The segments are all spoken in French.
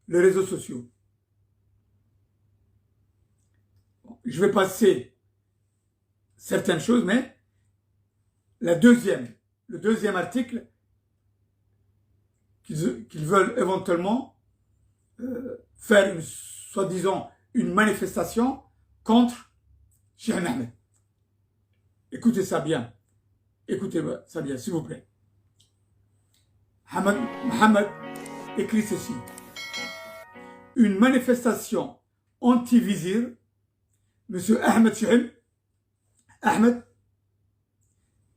les réseaux sociaux. Je vais passer certaines choses, mais le deuxième article qu'ils veulent éventuellement faire, soi-disant, une manifestation contre Cheikh Ahmed. Écoutez ça bien. Écoutez ça bien, s'il vous plaît. Mohamed écrit ceci. Une manifestation anti-vizir, M. Ahmed Cheikh Ahmed,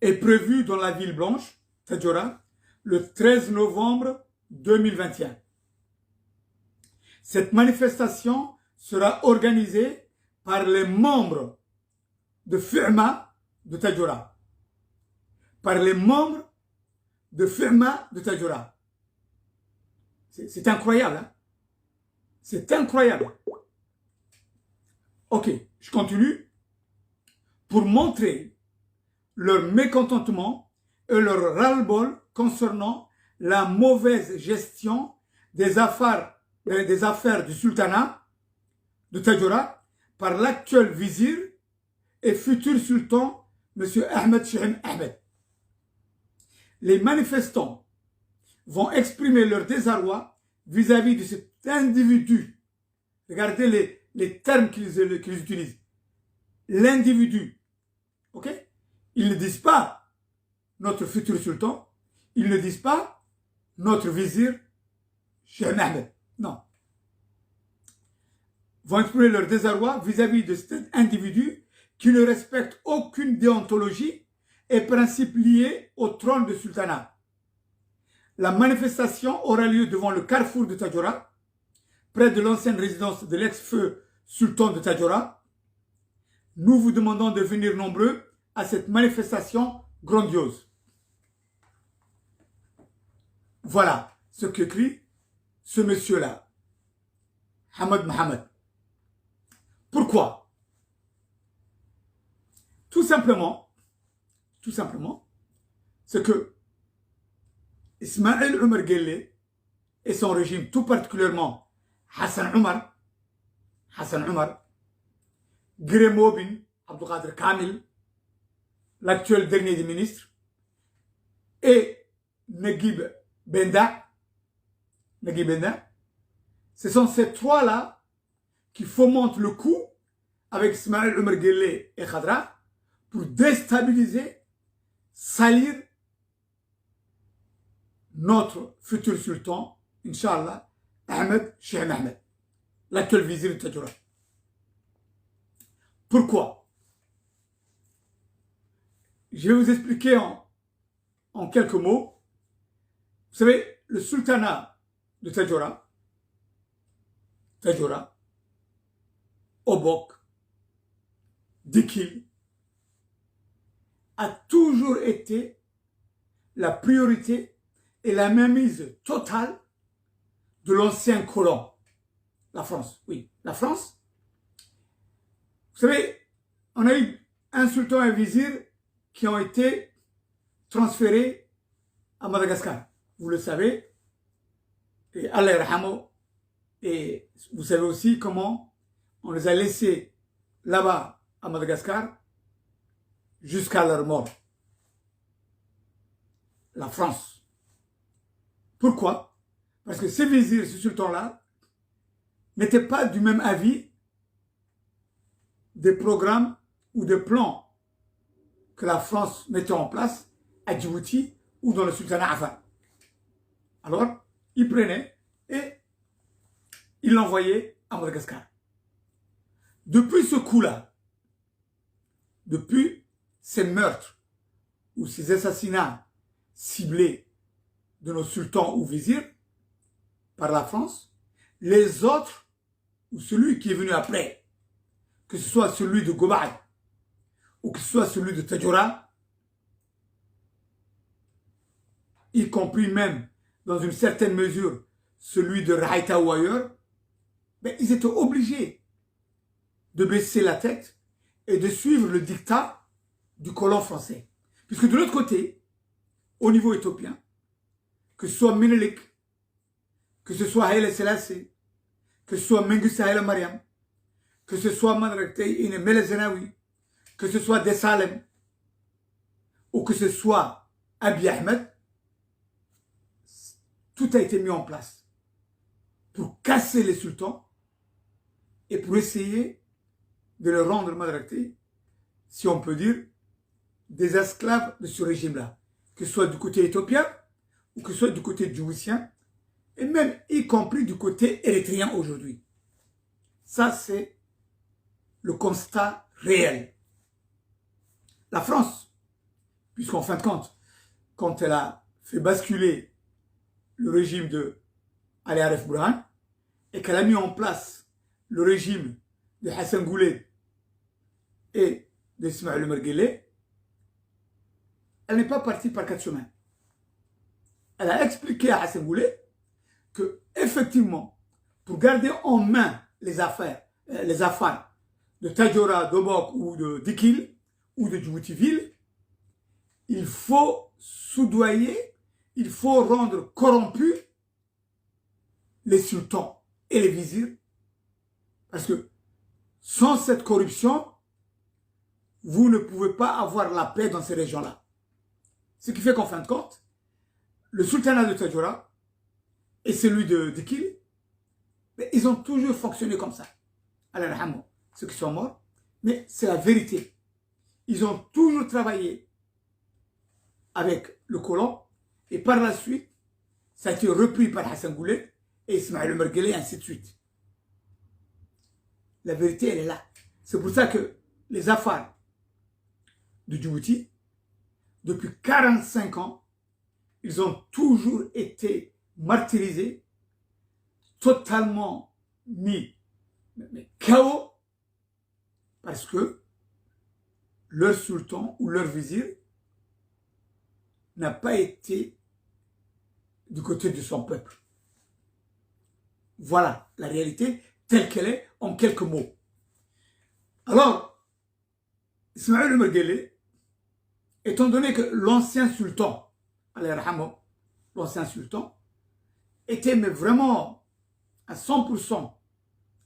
est prévue dans la ville blanche, Tadjoura, le 13 novembre 2021. Cette manifestation sera organisée par les membres de FUMA de Tadjoura. Par les membres de FUMA de Tadjoura. C'est incroyable, hein? C'est incroyable. Ok, je continue. Pour montrer leur mécontentement et leur ras-le-bol concernant la mauvaise gestion des affaires du sultanat de Tadjoura par l'actuel vizir et futur sultan, M. Ahmed Cheikh Ahmed. Les manifestants vont exprimer leur désarroi vis-à-vis de cet individu. Regardez les termes qu'ils utilisent. L'individu. Ok? Ils ne disent pas notre futur sultan. Ils ne disent pas notre vizir Cheikh Ahmed. Non. Vont exprimer leur désarroi vis-à-vis de cet individu qui ne respecte aucune déontologie et principe lié au trône du sultanat. La manifestation aura lieu devant le carrefour de Tadjoura, près de l'ancienne résidence de l'ex-feu sultan de Tadjoura. Nous vous demandons de venir nombreux à cette manifestation grandiose. Voilà ce qu'écrit ce monsieur-là, Hamad Mohamed. Pourquoi? Tout simplement, c'est que Ismaël Omar Guelleh et son régime, tout particulièrement Hassan Omar, Gremo bin Abdelkader Kamil, l'actuel dernier des ministres, et Naguib Benda, ce sont ces trois-là qui fomentent le coup avec Ismaël Omar Guelleh et Khadra pour déstabiliser, salir notre futur sultan, Inch'Allah, Ahmed Cheikh Ahmed, l'actuel vizir de Tadjoura. Pourquoi? Je vais vous expliquer en quelques mots. Vous savez, le sultanat de Tadjoura, Obok, Dikil, a toujours été la priorité et la mainmise totale de l'ancien colon, la France. Oui, la France. Vous savez, on a eu un sultan et un vizir qui ont été transférés à Madagascar. Vous le savez. Et Allah yarhamo. Et vous savez aussi comment on les a laissés là-bas à Madagascar jusqu'à leur mort. La France. Pourquoi? Parce que ces vizirs, ce sultan-là, n'étaient pas du même avis des programmes ou des plans que la France mettait en place à Djibouti ou dans le sultanat Afar. Alors, ils prenaient et ils l'envoyaient à Madagascar. Depuis ce coup-là, depuis ces meurtres ou ces assassinats ciblés de nos sultans ou vizirs par la France, les autres, ou celui qui est venu après, que ce soit celui de Gobaï ou que ce soit celui de Tadjoura, y compris même dans une certaine mesure celui de Raïta ou ailleurs, mais ils étaient obligés de baisser la tête et de suivre le dictat du colon français. Puisque de l'autre côté, au niveau éthiopien, que ce soit Menelik, que ce soit Haile Selassie, que ce soit Mengistu Haile Mariam, que ce soit Meles Zenawi, que ce soit Desalem, ou que ce soit Abiy Ahmed, tout a été mis en place pour casser les sultans et pour essayer de le rendre, si on peut dire, des esclaves de ce régime-là, que ce soit du côté éthiopien ou que ce soit du côté djiboutien, et même y compris du côté érythréen aujourd'hui. Ça, c'est le constat réel. La France, puisqu'en fin de compte, quand elle a fait basculer le régime de Ali Aref Bourhan et qu'elle a mis en place le régime de Hassan Goulet et d'Ismaël Omar Guelleh, elle n'est pas partie par quatre chemins. Elle a expliqué à Hassan Goulet que, effectivement, pour garder en main les affaires de Tadjoura, d'Obok ou de Dikil ou de Djibouti-Ville, il faut soudoyer, il faut rendre corrompus les sultans et les vizirs, parce que sans cette corruption, vous ne pouvez pas avoir la paix dans ces régions-là. Ce qui fait qu'en fin de compte, le sultanat de Tadjoura et celui de Dikil, ils ont toujours fonctionné comme ça. Allah, ceux qui sont morts, mais c'est la vérité. Ils ont toujours travaillé avec le colon et par la suite, ça a été repris par Hassan Goulet et Ismaël Omar Guelleh et ainsi de suite. La vérité, elle est là. C'est pour ça que les affaires de Djibouti, depuis 45 ans, ils ont toujours été martyrisés, totalement mis KO, parce que leur sultan ou leur vizir n'a pas été du côté de son peuple. Voilà la réalité telle qu'elle est en quelques mots. Alors, Ismaël Omar Guelleh, étant donné que l'ancien sultan, l'ancien sultan, était mais vraiment à 100%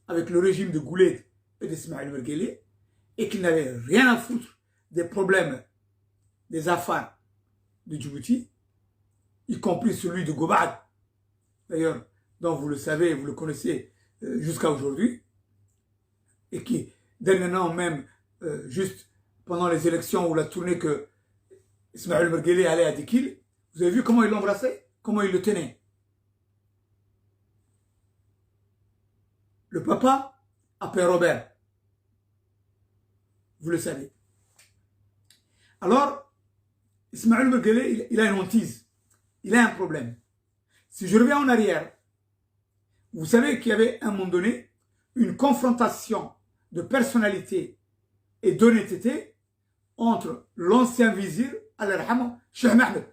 avec le régime de Goulet et d'Ismaël Omar Guelleh, et qu'il n'avait rien à foutre des problèmes des affaires de Djibouti, y compris celui de Gobad, d'ailleurs, dont vous le savez, vous le connaissez jusqu'à aujourd'hui, et qui, dernièrement même, juste pendant les élections ou la tournée que Ismaël Omar Guelleh allait à Dikil, vous avez vu comment il l'embrassait, comment il le tenait. Le papa appelle Robert. Vous le savez. Alors, Ismaël Omar Guelleh, il a une hantise. Il a un problème. Si je reviens en arrière, vous savez qu'il y avait à un moment donné une confrontation de personnalité et d'honnêteté entre l'ancien vizir, Allah yarhamou, Cheikh Mohamed.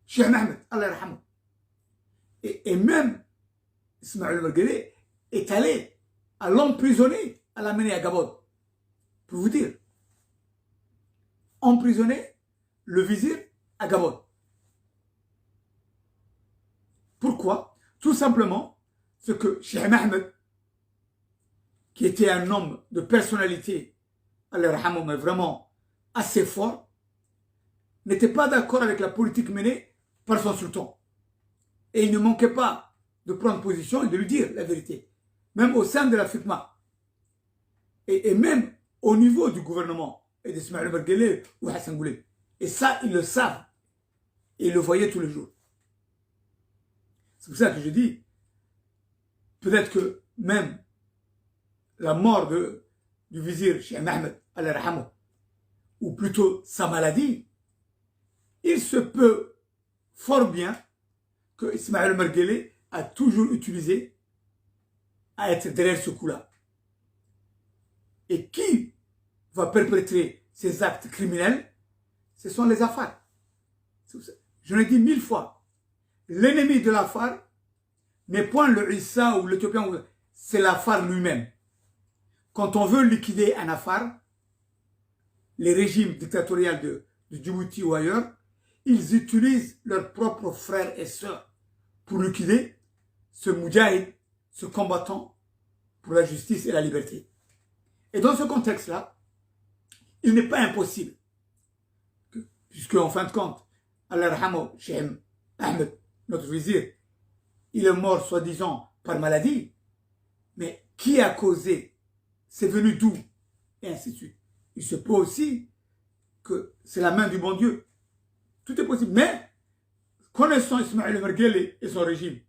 Cheikh Mohamed, Allah yarhamou. Et même Ismaël Omar Guelleh est allé à l'emprisonner, à l'amener à Gabon. Pour vous dire, emprisonner le vizir à Gabon. Pourquoi? Tout simplement, ce que Cheikh Mohamed, qui était un homme de personnalité, Allah yarhamou, mais vraiment assez fort, n'était pas d'accord avec la politique menée par son sultan. Et il ne manquait pas de prendre position et de lui dire la vérité, même au sein de la FICMA. Et même au niveau du gouvernement, et d'Ismaël Omar Guelleh ou Hassan Goulet. Et ça, ils le savent. Et ils le voyaient tous les jours. C'est pour ça que je dis, peut-être que même la mort du vizir Cheikh Mohamed, Allah yarhamou, ou plutôt sa maladie, il se peut fort bien que Ismaël Omar Guelleh a toujours utilisé à être derrière ce coup-là. Et qui va perpétrer ces actes criminels? Ce sont les affaires. Je l'ai dit 1000 fois. L'ennemi de l'affaire n'est point le Issa ou l'Éthiopien, c'est l'affaire lui-même. Quand on veut liquider un affaire, les régimes dictatoriaux de Djibouti ou ailleurs, ils utilisent leurs propres frères et sœurs pour liquider ce moudjahid, se combattant pour la justice et la liberté. Et dans ce contexte-là, il n'est pas impossible, puisque en fin de compte, Allah rahamo, Cheikh Ahmed, notre vizir, il est mort soi-disant par maladie, mais qui a causé? C'est venu d'où? Et ainsi de suite. Il se peut aussi que c'est la main du bon Dieu. Tout est possible. Mais, connaissant Ismaël Merguele et son régime,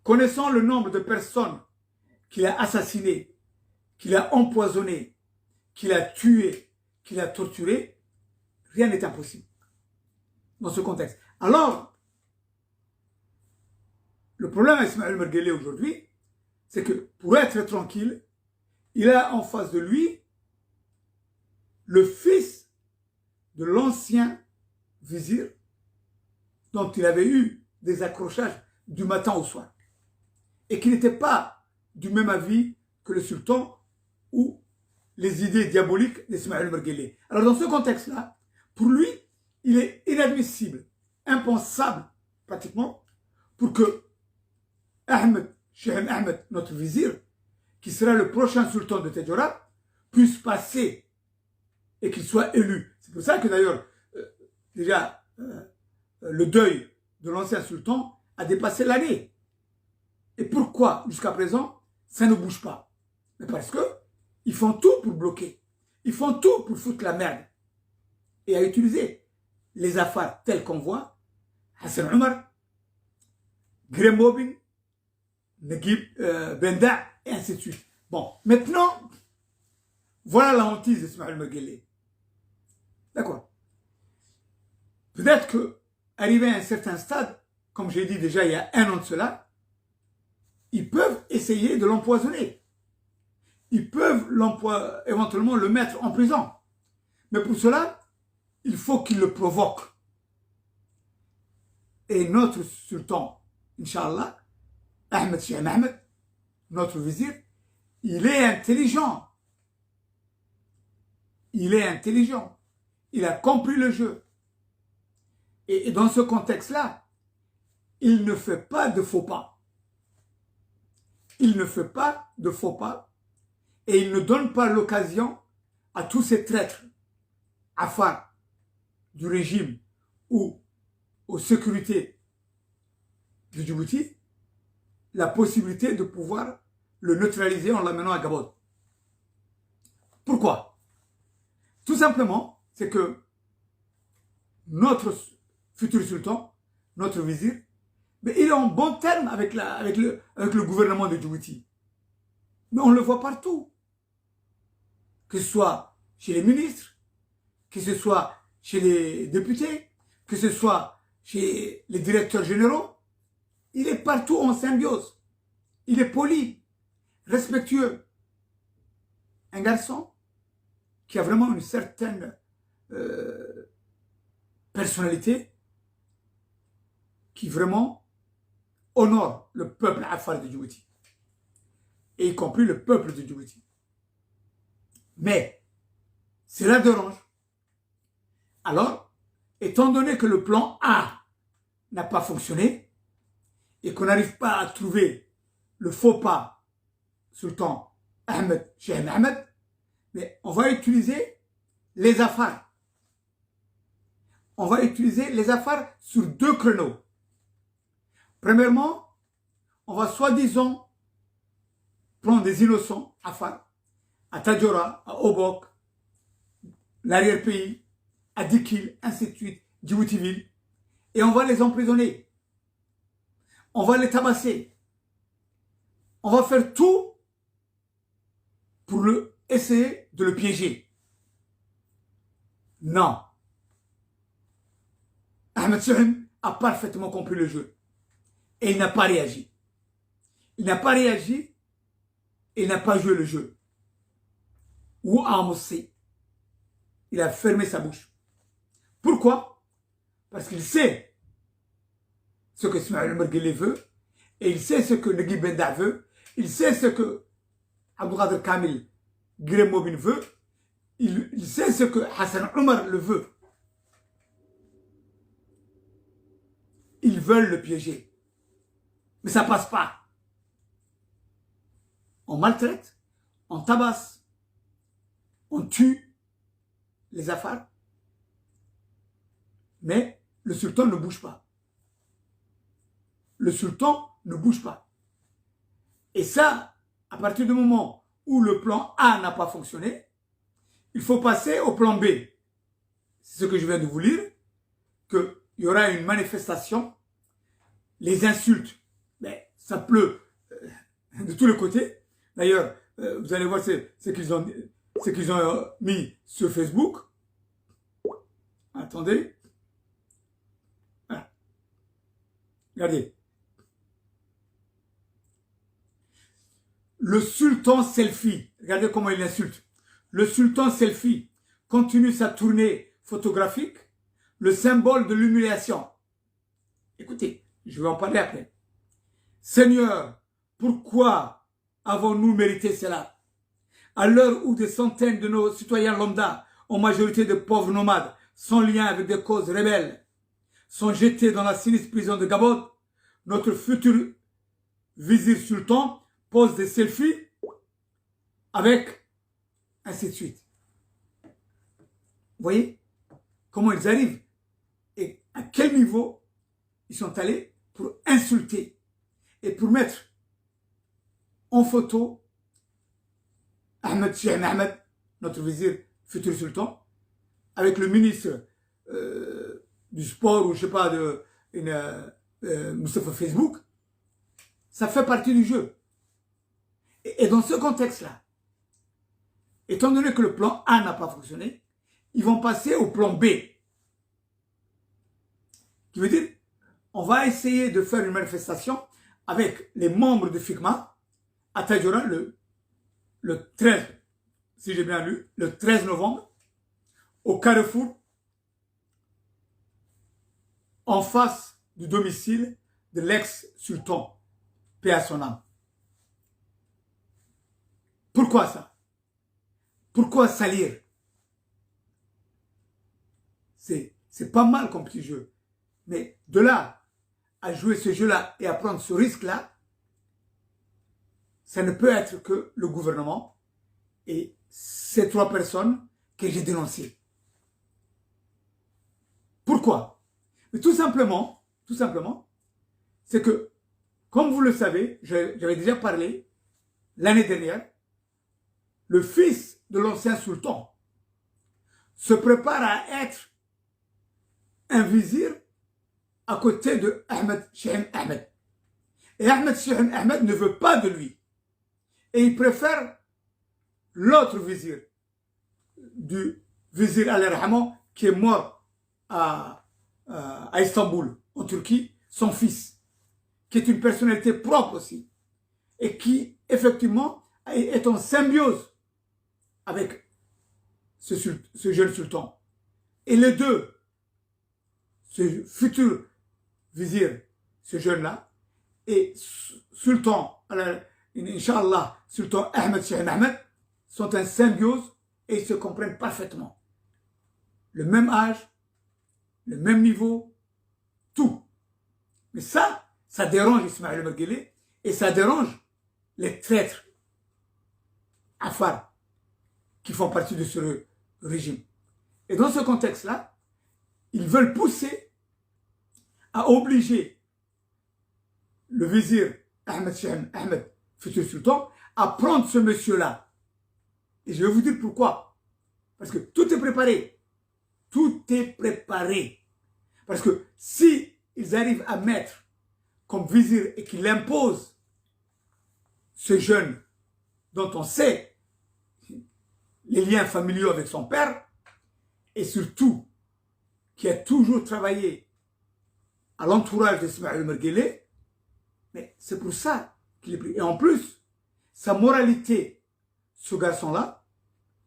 connaissant le nombre de personnes qu'il a assassinées, qu'il a empoisonnées, qu'il a tuées, qu'il a torturées, rien n'est impossible dans ce contexte. Alors, le problème avec Ismaël Merguele aujourd'hui, c'est que pour être tranquille, il a en face de lui le fils de l'ancien vizir dont il avait eu des accrochages du matin au soir et qui n'était pas du même avis que le sultan ou les idées diaboliques d'Ismaël Merguele. Alors dans ce contexte-là, pour lui, il est inadmissible, impensable pratiquement, pour que Ahmed, Cheikh Ahmed, notre vizir, qui sera le prochain sultan de Tadjoura, puisse passer et qu'il soit élu. C'est pour ça que d'ailleurs, déjà, le deuil de l'ancien sultan a dépassé l'année. Et pourquoi, jusqu'à présent, ça ne bouge pas? Mais parce que ils font tout pour bloquer. Ils font tout pour foutre la merde. Et à utiliser les affaires telles qu'on voit, Hassan Omar, Graham Mobin, Naguib Benda, et ainsi de suite. Bon, maintenant, voilà la hantise d'Ismaël Merguele. D'accord. Peut-être que, arrivé à un certain stade, comme j'ai dit déjà il y a un an de cela, ils peuvent essayer de l'empoisonner. Ils peuvent éventuellement le mettre en prison. Mais pour cela, il faut qu'ils le provoquent. Et notre sultan, Inch'Allah, Ahmed Cheikh Ahmed, notre vizir, il est intelligent. Il est intelligent. Il a compris le jeu. Et dans ce contexte-là, il ne fait pas de faux pas. Il ne fait pas de faux pas. Et il ne donne pas l'occasion à tous ces traîtres, affaires du régime ou aux sécurités de Djibouti, la possibilité de pouvoir le neutraliser en l'amenant à Gabon. Pourquoi? Tout simplement, c'est que notre futur sultan, notre vizir, mais il est en bon terme avec le gouvernement de Djibouti. Mais on le voit partout. Que ce soit chez les ministres, que ce soit chez les députés, que ce soit chez les directeurs généraux, il est partout en symbiose. Il est poli, respectueux. Un garçon qui a vraiment une certaine personnalité qui vraiment honore le peuple afar de Djibouti, et y compris le peuple de Djibouti. Mais cela dérange. Alors, étant donné que le plan A n'a pas fonctionné et qu'on n'arrive pas à trouver le faux pas sultan Ahmed Cheikh Ahmed, mais on va utiliser les affaires. On va utiliser les affaires sur deux créneaux. Premièrement, on va soi-disant prendre des innocents affaires à Tadjoura, à Obok, l'arrière-pays, à Dikil, ainsi de suite, Djibouti-Ville, et on va les emprisonner. On va les tabasser. On va faire tout pour essayer de le piéger. Non. Ahmed Souhem a parfaitement compris le jeu. Et il n'a pas réagi. Il n'a pas réagi et il n'a pas joué le jeu. Ou amossé. Il a fermé sa bouche. Pourquoi? Parce qu'il sait ce que Ismaël Merguele veut, et il sait ce que Naguib Benda veut, il sait ce que Abdelkader Kamil Graham Mobin veut, il sait ce que Hassan Omar le veut. Ils veulent le piéger. Mais ça passe pas. on maltraite, on tabasse, on tue les Afars, mais le sultan ne bouge pas. Le sultan ne bouge pas. Et ça, à partir du moment où le plan A n'a pas fonctionné, il faut passer au plan B. C'est ce que je viens de vous lire, qu'il y aura une manifestation, les insultes, mais ça pleut de tous les côtés. D'ailleurs, vous allez voir ce qu'ils ont mis sur Facebook. Attendez. Voilà. Regardez. Le sultan selfie. Regardez comment il insulte. Le sultan selfie continue sa tournée photographique, le symbole de l'humiliation. Écoutez, je vais en parler après. Seigneur, pourquoi avons-nous mérité cela? À l'heure où des centaines de nos citoyens lambda, en majorité de pauvres nomades, sans lien avec des causes rebelles, sont jetés dans la sinistre prison de Gabon, notre futur vizir sultan pose des selfies avec ainsi de suite. Vous voyez comment ils arrivent et à quel niveau ils sont allés pour insulter et pour mettre en photo Ahmed Cheikh Ahmed, notre vizir futur sultan, avec le ministre du sport ou je sais pas, Moustapha Facebook. Ça fait partie du jeu. Et dans ce contexte-là, étant donné que le plan A n'a pas fonctionné, ils vont passer au plan B. Qui veut dire, on va essayer de faire une manifestation avec les membres de FICMA à Tadjoura le 13, si j'ai bien lu, le 13 novembre, au Carrefour, en face du domicile de l'ex-sultan, paix à son âme. Pourquoi ça? Pourquoi salir? C'est pas mal comme petit jeu. Mais de là à jouer ce jeu-là et à prendre ce risque-là, ça ne peut être que le gouvernement et ces trois personnes que j'ai dénoncées. Pourquoi? Mais tout simplement, c'est que, comme vous le savez, j'avais déjà parlé l'année dernière, le fils de l'ancien sultan se prépare à être un vizir à côté de Ahmed Cheikh Ahmed. Et Ahmed Cheikh Ahmed ne veut pas de lui. Et il préfère l'autre vizir, du vizir Al-Rahman, qui est mort à Istanbul, en Turquie, son fils, qui est une personnalité propre aussi, et qui, effectivement, est en symbiose avec ce jeune sultan. Et les deux, ce futur vizir, ce jeune-là, et sultan, Inch'Allah, sultan Ahmed Cheikh Ahmed, sont en symbiose et ils se comprennent parfaitement. Le même âge, le même niveau, tout. Mais ça dérange Ismaël Merguele et ça dérange les traîtres Afars qui font partie de ce régime. Et dans ce contexte-là, ils veulent pousser à obliger le vizir Ahmed Cheikh Ahmed, futur sultan, à prendre ce monsieur-là. Et je vais vous dire pourquoi. Parce que tout est préparé. Tout est préparé. Parce que si ils arrivent à mettre comme vizir et qu'ils imposent ce jeune dont on sait les liens familiaux avec son père, et surtout qui a toujours travaillé à l'entourage d'Ismaël Merguele, mais c'est pour ça qu'il est pris. Et en plus, sa moralité, ce garçon-là,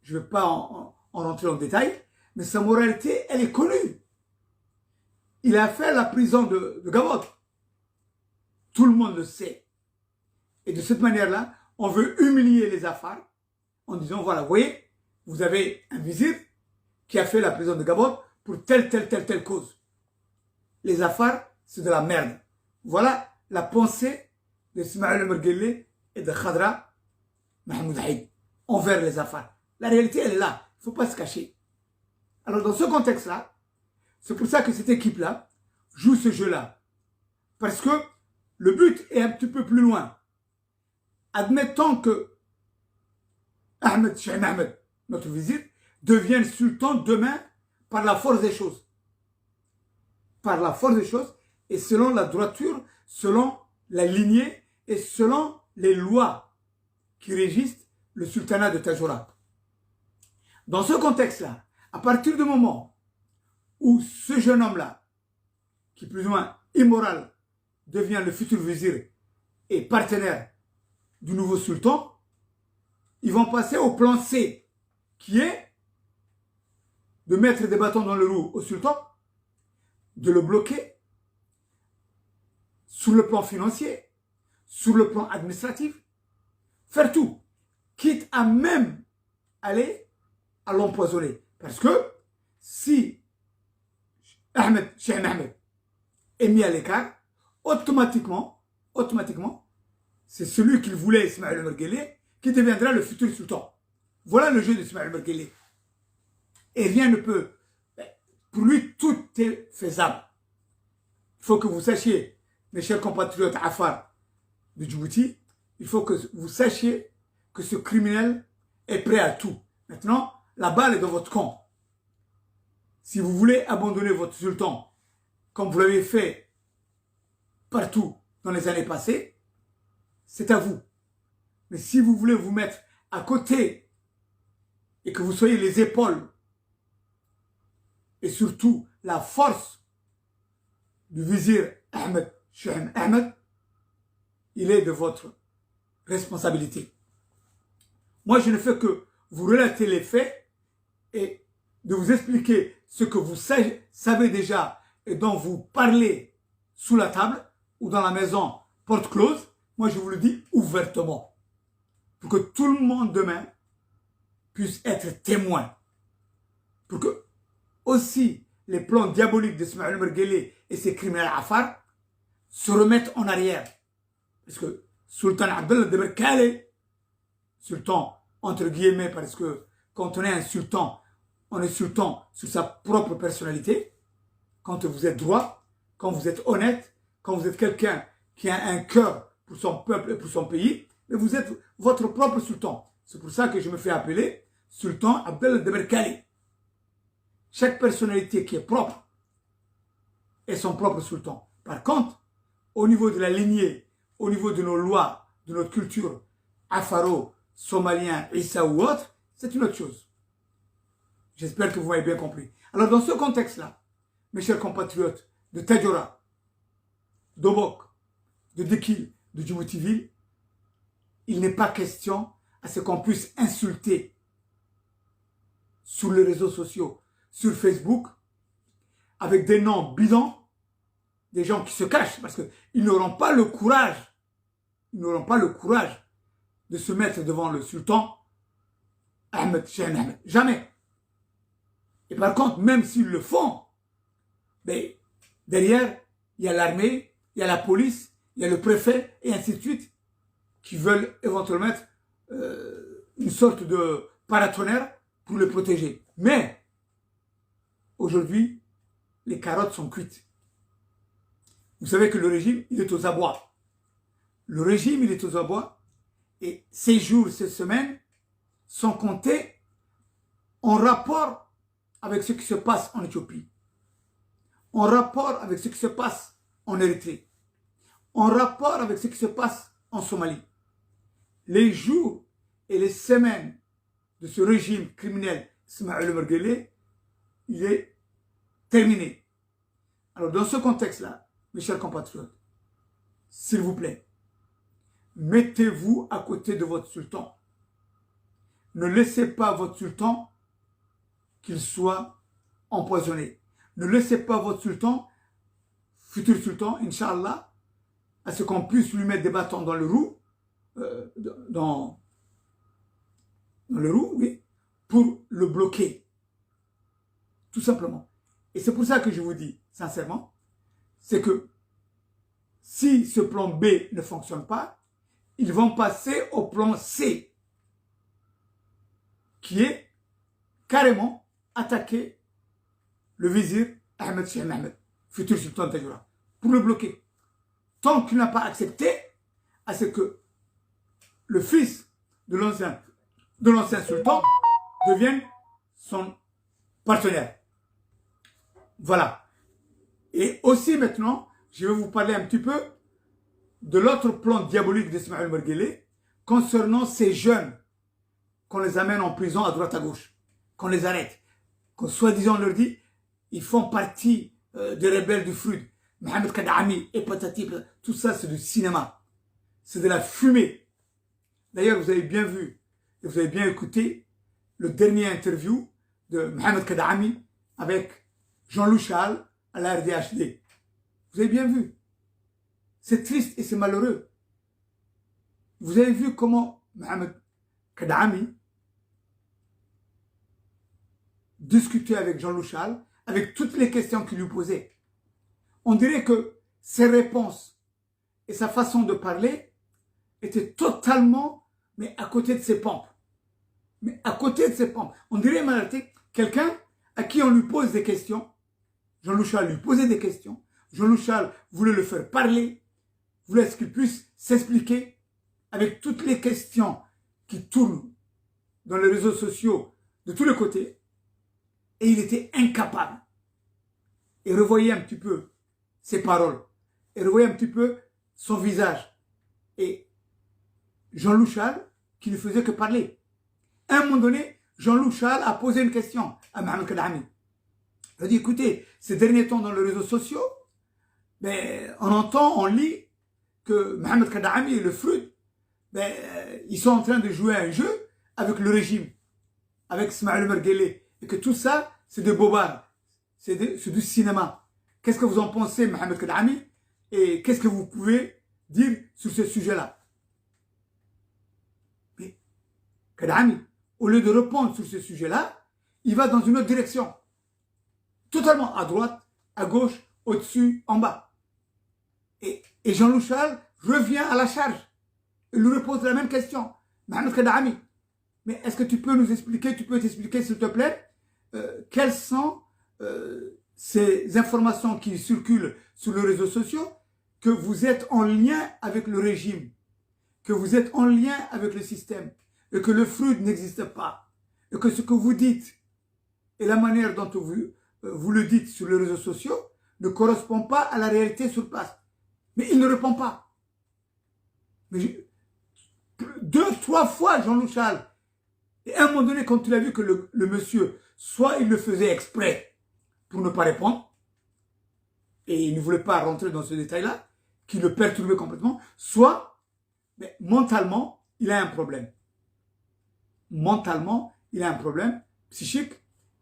je ne vais pas en rentrer en détail, mais sa moralité, elle est connue. Il a fait la prison de Gabon. Tout le monde le sait. Et de cette manière-là, on veut humilier les Afars en disant, voilà, vous voyez, vous avez un vizir qui a fait la prison de Gabon pour telle cause. Les Afars, c'est de la merde. Voilà la pensée d'Ismaël Merguele et de Khadra Mahmoud Haïd envers les Afars. La réalité, elle est là. Il ne faut pas se cacher. Alors, dans ce contexte-là, c'est pour ça que cette équipe-là joue ce jeu-là. Parce que le but est un petit peu plus loin. Admettons que Ahmed, Cheikh Ahmed, notre vizir, devienne sultan demain par la force des choses. Par la force des choses et selon la droiture, selon la lignée et selon les lois qui régissent le sultanat de Tajoura. Dans ce contexte-là, à partir du moment où ce jeune homme-là, qui est plus ou moins immoral, devient le futur vizir et partenaire du nouveau sultan, ils vont passer au plan C, qui est de mettre des bâtons dans le roue au sultan, de le bloquer sur le plan financier, sur le plan administratif, faire tout, quitte à même aller à l'empoisonner. Parce que si Cheikh Ahmed est mis à l'écart, automatiquement, c'est celui qu'il voulait, Ismaël Merguele, qui deviendra le futur sultan. Voilà le jeu d'Ismaël Merguele. Et rien ne peut. Pour lui, tout est faisable. Il faut que vous sachiez, mes chers compatriotes Afar de Djibouti, il faut que vous sachiez que ce criminel est prêt à tout. Maintenant, la balle est dans votre camp. Si vous voulez abandonner votre sultan, comme vous l'avez fait partout dans les années passées, c'est à vous. Mais si vous voulez vous mettre à côté et que vous soyez les épaules et surtout la force du vizir Ahmed, Cheikh Ahmed, il est de votre responsabilité. Moi, je ne fais que vous relater les faits et de vous expliquer ce que vous savez déjà et dont vous parlez sous la table ou dans la maison porte close. Moi, je vous le dis ouvertement pour que tout le monde demain puisse être témoin. Pour que aussi les plans diaboliques d'Ismaël Merguele et ses criminels Afar se remettent en arrière. Parce que Sultan Abdallah de Berkale, sultan entre guillemets, parce que quand on est un sultan, on est sultan sur sa propre personnalité. Quand vous êtes droit, quand vous êtes honnête, quand vous êtes quelqu'un qui a un cœur pour son peuple et pour son pays, mais vous êtes votre propre sultan. C'est pour ça que je me fais appeler Sultan Abdallah de Berkale. Chaque personnalité qui est propre est son propre sultan. Par contre, au niveau de la lignée, au niveau de nos lois, de notre culture, afaro, somalien, issa ou autre, c'est une autre chose. J'espère que vous m'avez bien compris. Alors dans ce contexte-là, mes chers compatriotes de Tadjoura, d'Obok, de Dekil, de Djibouti-Ville, il n'est pas question à ce qu'on puisse insulter sur les réseaux sociaux, sur Facebook, avec des noms bidons, des gens qui se cachent parce qu'ils n'auront pas le courage, de se mettre devant le sultan Ahmed Cheikh Ahmed. Jamais. Et par contre, même s'ils le font, mais derrière, il y a l'armée, il y a la police, il y a le préfet, et ainsi de suite, qui veulent éventuellement mettre une sorte de paratonnerre pour le protéger. Mais, aujourd'hui, les carottes sont cuites. Vous savez que le régime, il est aux abois. Le régime, il est aux abois, et ces jours, ces semaines, sont comptés en rapport avec ce qui se passe en Éthiopie, en rapport avec ce qui se passe en Érythrée, en rapport avec ce qui se passe en Somalie. Les jours et les semaines de ce régime criminel Ismaël Merguele, il est terminé. Alors dans ce contexte-là, mes chers compatriotes, s'il vous plaît, mettez-vous à côté de votre sultan. Ne laissez pas votre sultan qu'il soit empoisonné. Ne laissez pas votre sultan, futur sultan, Inch'Allah, à ce qu'on puisse lui mettre des bâtons dans le roue, dans le roue, oui, pour le bloquer. Tout simplement. Et c'est pour ça que je vous dis, sincèrement, c'est que si ce plan B ne fonctionne pas, ils vont passer au plan C, qui est carrément attaqué le vizir Ahmed Cheikh Mohamed, futur sultan de Tadjoura, pour le bloquer. Tant qu'il n'a pas accepté à ce que le fils de l'ancien sultan devienne son partenaire. Voilà. Et aussi maintenant, je vais vous parler un petit peu de l'autre plan diabolique d'Ismaël Merguele concernant ces jeunes qu'on les amène en prison à droite à gauche, qu'on les arrête, qu'on soi-disant leur dit ils font partie des rebelles du Frud, Mohamed Kadami et patati, tout ça c'est du cinéma, c'est de la fumée. D'ailleurs vous avez bien vu et vous avez bien écouté le dernier interview de Mohamed Kadami avec Jean-Loup Chahal à la RDHD. Vous avez bien vu. C'est triste et c'est malheureux. Vous avez vu comment Mohamed Kadami discutait avec Jean-Loup Chahal, avec toutes les questions qu'il lui posait. On dirait que ses réponses et sa façon de parler étaient totalement, mais à côté de ses pompes. Mais à côté de ses pompes. On dirait en réalité quelqu'un à qui on lui pose des questions. Jean-Loup Chahal lui posait des questions. Jean-Loup Chahal voulait le faire parler, voulait qu'il puisse s'expliquer avec toutes les questions qui tournent dans les réseaux sociaux de tous les côtés. Et il était incapable. Et revoyez un petit peu ses paroles. Et revoyez un petit peu son visage. Et Jean-Loup Chahal qui ne faisait que parler. À un moment donné, Jean-Loup Chahal a posé une question à Mohamed Kadami. Il a dit, écoutez, ces derniers temps dans les réseaux sociaux, on entend, on lit que Mohamed Kadami et le Frud, ils sont en train de jouer à un jeu avec le régime, avec Ismaël Merguele, et que tout ça, c'est de bobards, c'est du cinéma. Qu'est-ce que vous en pensez, Mohamed Kadami, et qu'est-ce que vous pouvez dire sur ce sujet-là? Mais Kadami, au lieu de répondre sur ce sujet-là, il va dans une autre direction. Totalement à droite, à gauche, au-dessus, en bas. Et Jean-Loup Chahal revient à la charge. Il lui repose la même question. Mohamed Kadami, mais est-ce que tu peux nous expliquer, tu peux t'expliquer s'il te plaît, quelles sont ces informations qui circulent sur les réseaux sociaux, que vous êtes en lien avec le régime, que vous êtes en lien avec le système, et que le Frud n'existe pas, et que ce que vous dites et la manière dont vous le dites sur les réseaux sociaux ne correspond pas à la réalité sur place. Mais il ne répond pas. Mais 2, 3 fois Jean-Loup Chahal. Et à un moment donné, quand il a vu que le monsieur, soit il le faisait exprès pour ne pas répondre, et il ne voulait pas rentrer dans ce détail-là, qui le perturbait complètement, soit, mentalement, il a un problème. Mentalement, il a un problème psychique,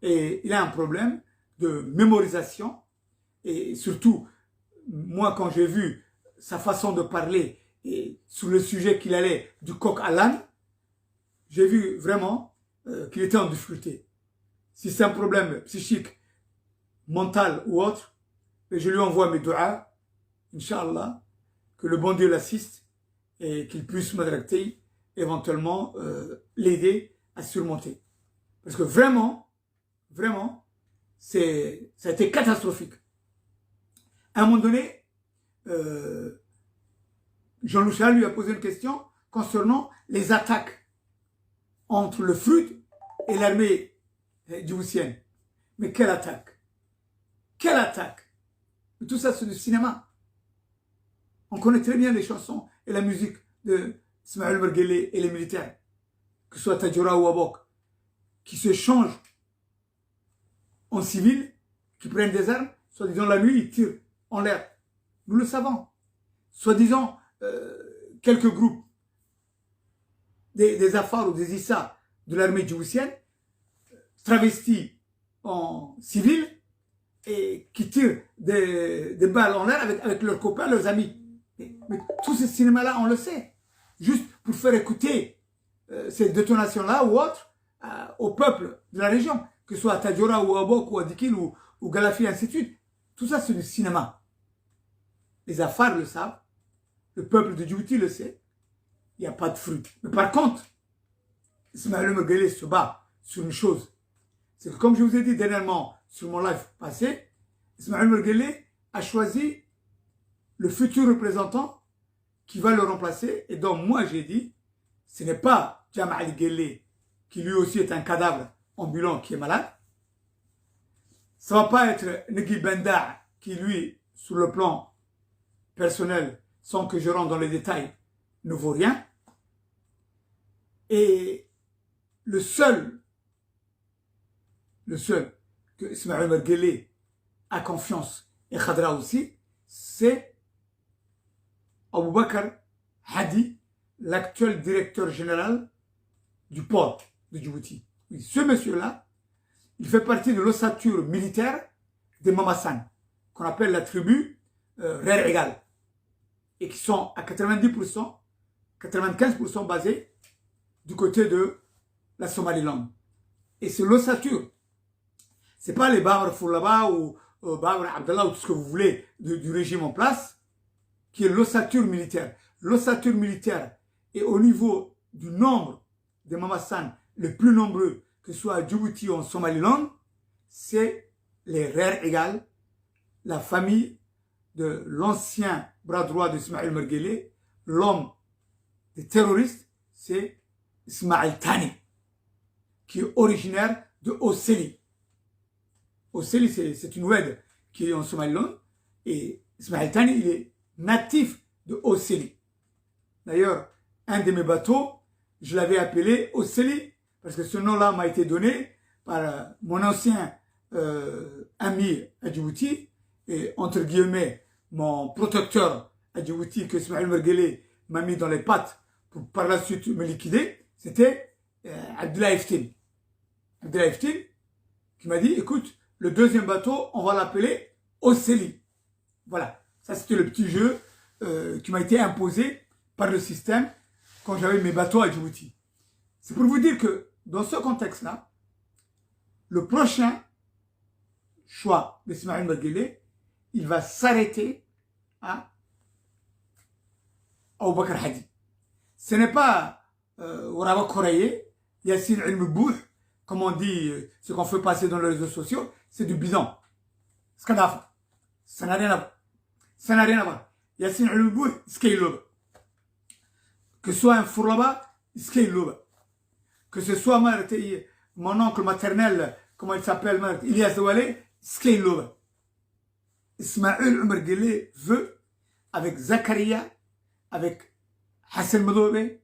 et il a un problème de mémorisation. Et surtout, moi, quand j'ai vu sa façon de parler et sur le sujet qu'il allait du coq à l'âne, j'ai vu vraiment qu'il était en difficulté. Si c'est un problème psychique, mental ou autre, je lui envoie mes doigts, Inch'Allah, que le bon Dieu l'assiste et qu'il puisse m'adresser, éventuellement l'aider à surmonter. Parce que vraiment, ça a été catastrophique. À un moment donné, Jean-Loup Chahal lui a posé une question concernant les attaques entre le Frud et l'armée djiboutienne. Mais quelle attaque? Quelle attaque? Mais tout ça, c'est du cinéma. On connaît très bien les chansons et la musique de Ismaël Merguele et les militaires, que ce soit Tadjoura ou Abok, qui se changent en civil, qui prennent des armes, soi-disant la nuit, ils tirent en l'air. Nous le savons. Soi-disant, quelques groupes, des Afars ou des Issa de l'armée djiboutienne, travestis en civil, et qui tirent des balles en l'air avec leurs copains, leurs amis. Mais tout ce cinéma-là, on le sait. Juste pour faire écouter ces détonations-là ou autres au peuple de la région, que ce soit à Tadjoura ou à Abok ou à Dikil ou Galafi, et ainsi de suite. Tout ça, c'est du cinéma. Les Afars le savent, le peuple de Djibouti le sait, il n'y a pas de fruit. Mais par contre, Ismaël Merguele se bat sur une chose. C'est que comme je vous ai dit dernièrement sur mon live passé, Ismaël Merguele a choisi le futur représentant qui va le remplacer. Et donc moi j'ai dit, ce n'est pas Jamal Guelleh qui lui aussi est un cadavre ambulant qui est malade. Ça ne va pas être Negui Benda qui lui, sur le plan personnel, sans que je rentre dans les détails, ne vaut rien. Et le seul que Ismaël Merguele a confiance, et Khadra aussi, c'est Abou Bakr Hadi, l'actuel directeur général du port de Djibouti. Oui, ce monsieur-là, il fait partie de l'ossature militaire des Mamassan, qu'on appelle la tribu Rer Egal, et qui sont à 90%, 95% basés du côté de la Somaliland. Et c'est l'ossature. Ce n'est pas les Babar Foulaba ou Babar Abdallah ou tout ce que vous voulez du régime en place, qui est l'ossature militaire. L'ossature militaire est au niveau du nombre des Mamassan les plus nombreux, que ce soit à Djibouti ou en Somaliland, c'est les Rer Egal, la famille de l'ancien bras droit d'Ismaël Merguele, l'homme des terroristes, c'est Ismaël Tani, qui est originaire de Osseli. Osseli, c'est une oued qui est en Somaliland, et Ismaël Tani, il est natif de Osseli. D'ailleurs, un de mes bateaux, je l'avais appelé Osseli, parce que ce nom-là m'a été donné par mon ancien ami à Djibouti, et entre guillemets, mon protecteur à Djibouti, que Ismaël Merguele m'a mis dans les pattes pour par la suite me liquider, c'était Abdullah Eftin. Abdullah Eftin, qui m'a dit, écoute, le deuxième bateau, on va l'appeler Osseli. Voilà, ça c'était le petit jeu qui m'a été imposé par le système quand j'avais mes bateaux à Djibouti. C'est pour vous dire que dans ce contexte-là, le prochain choix d'Ismaël Merguele, il va s'arrêter à Abou Bakr Hadi. Ce n'est pas Waraba Koraye, Yassine Ilmbouh, comme on dit, ce qu'on fait passer dans les réseaux sociaux, c'est du bidon. Skadafa. Ça n'a rien à voir. Ça n'a rien à voir. Yassine Ilmbouh, Skeiloba. Que ce soit un Fourlaba, Skeiloba. Que ce soit mon oncle maternel, comment il s'appelle, Ilyas Douale, Skeiloba. Ismaël Merguele veut, avec Zakaria, avec Hassan Madobe,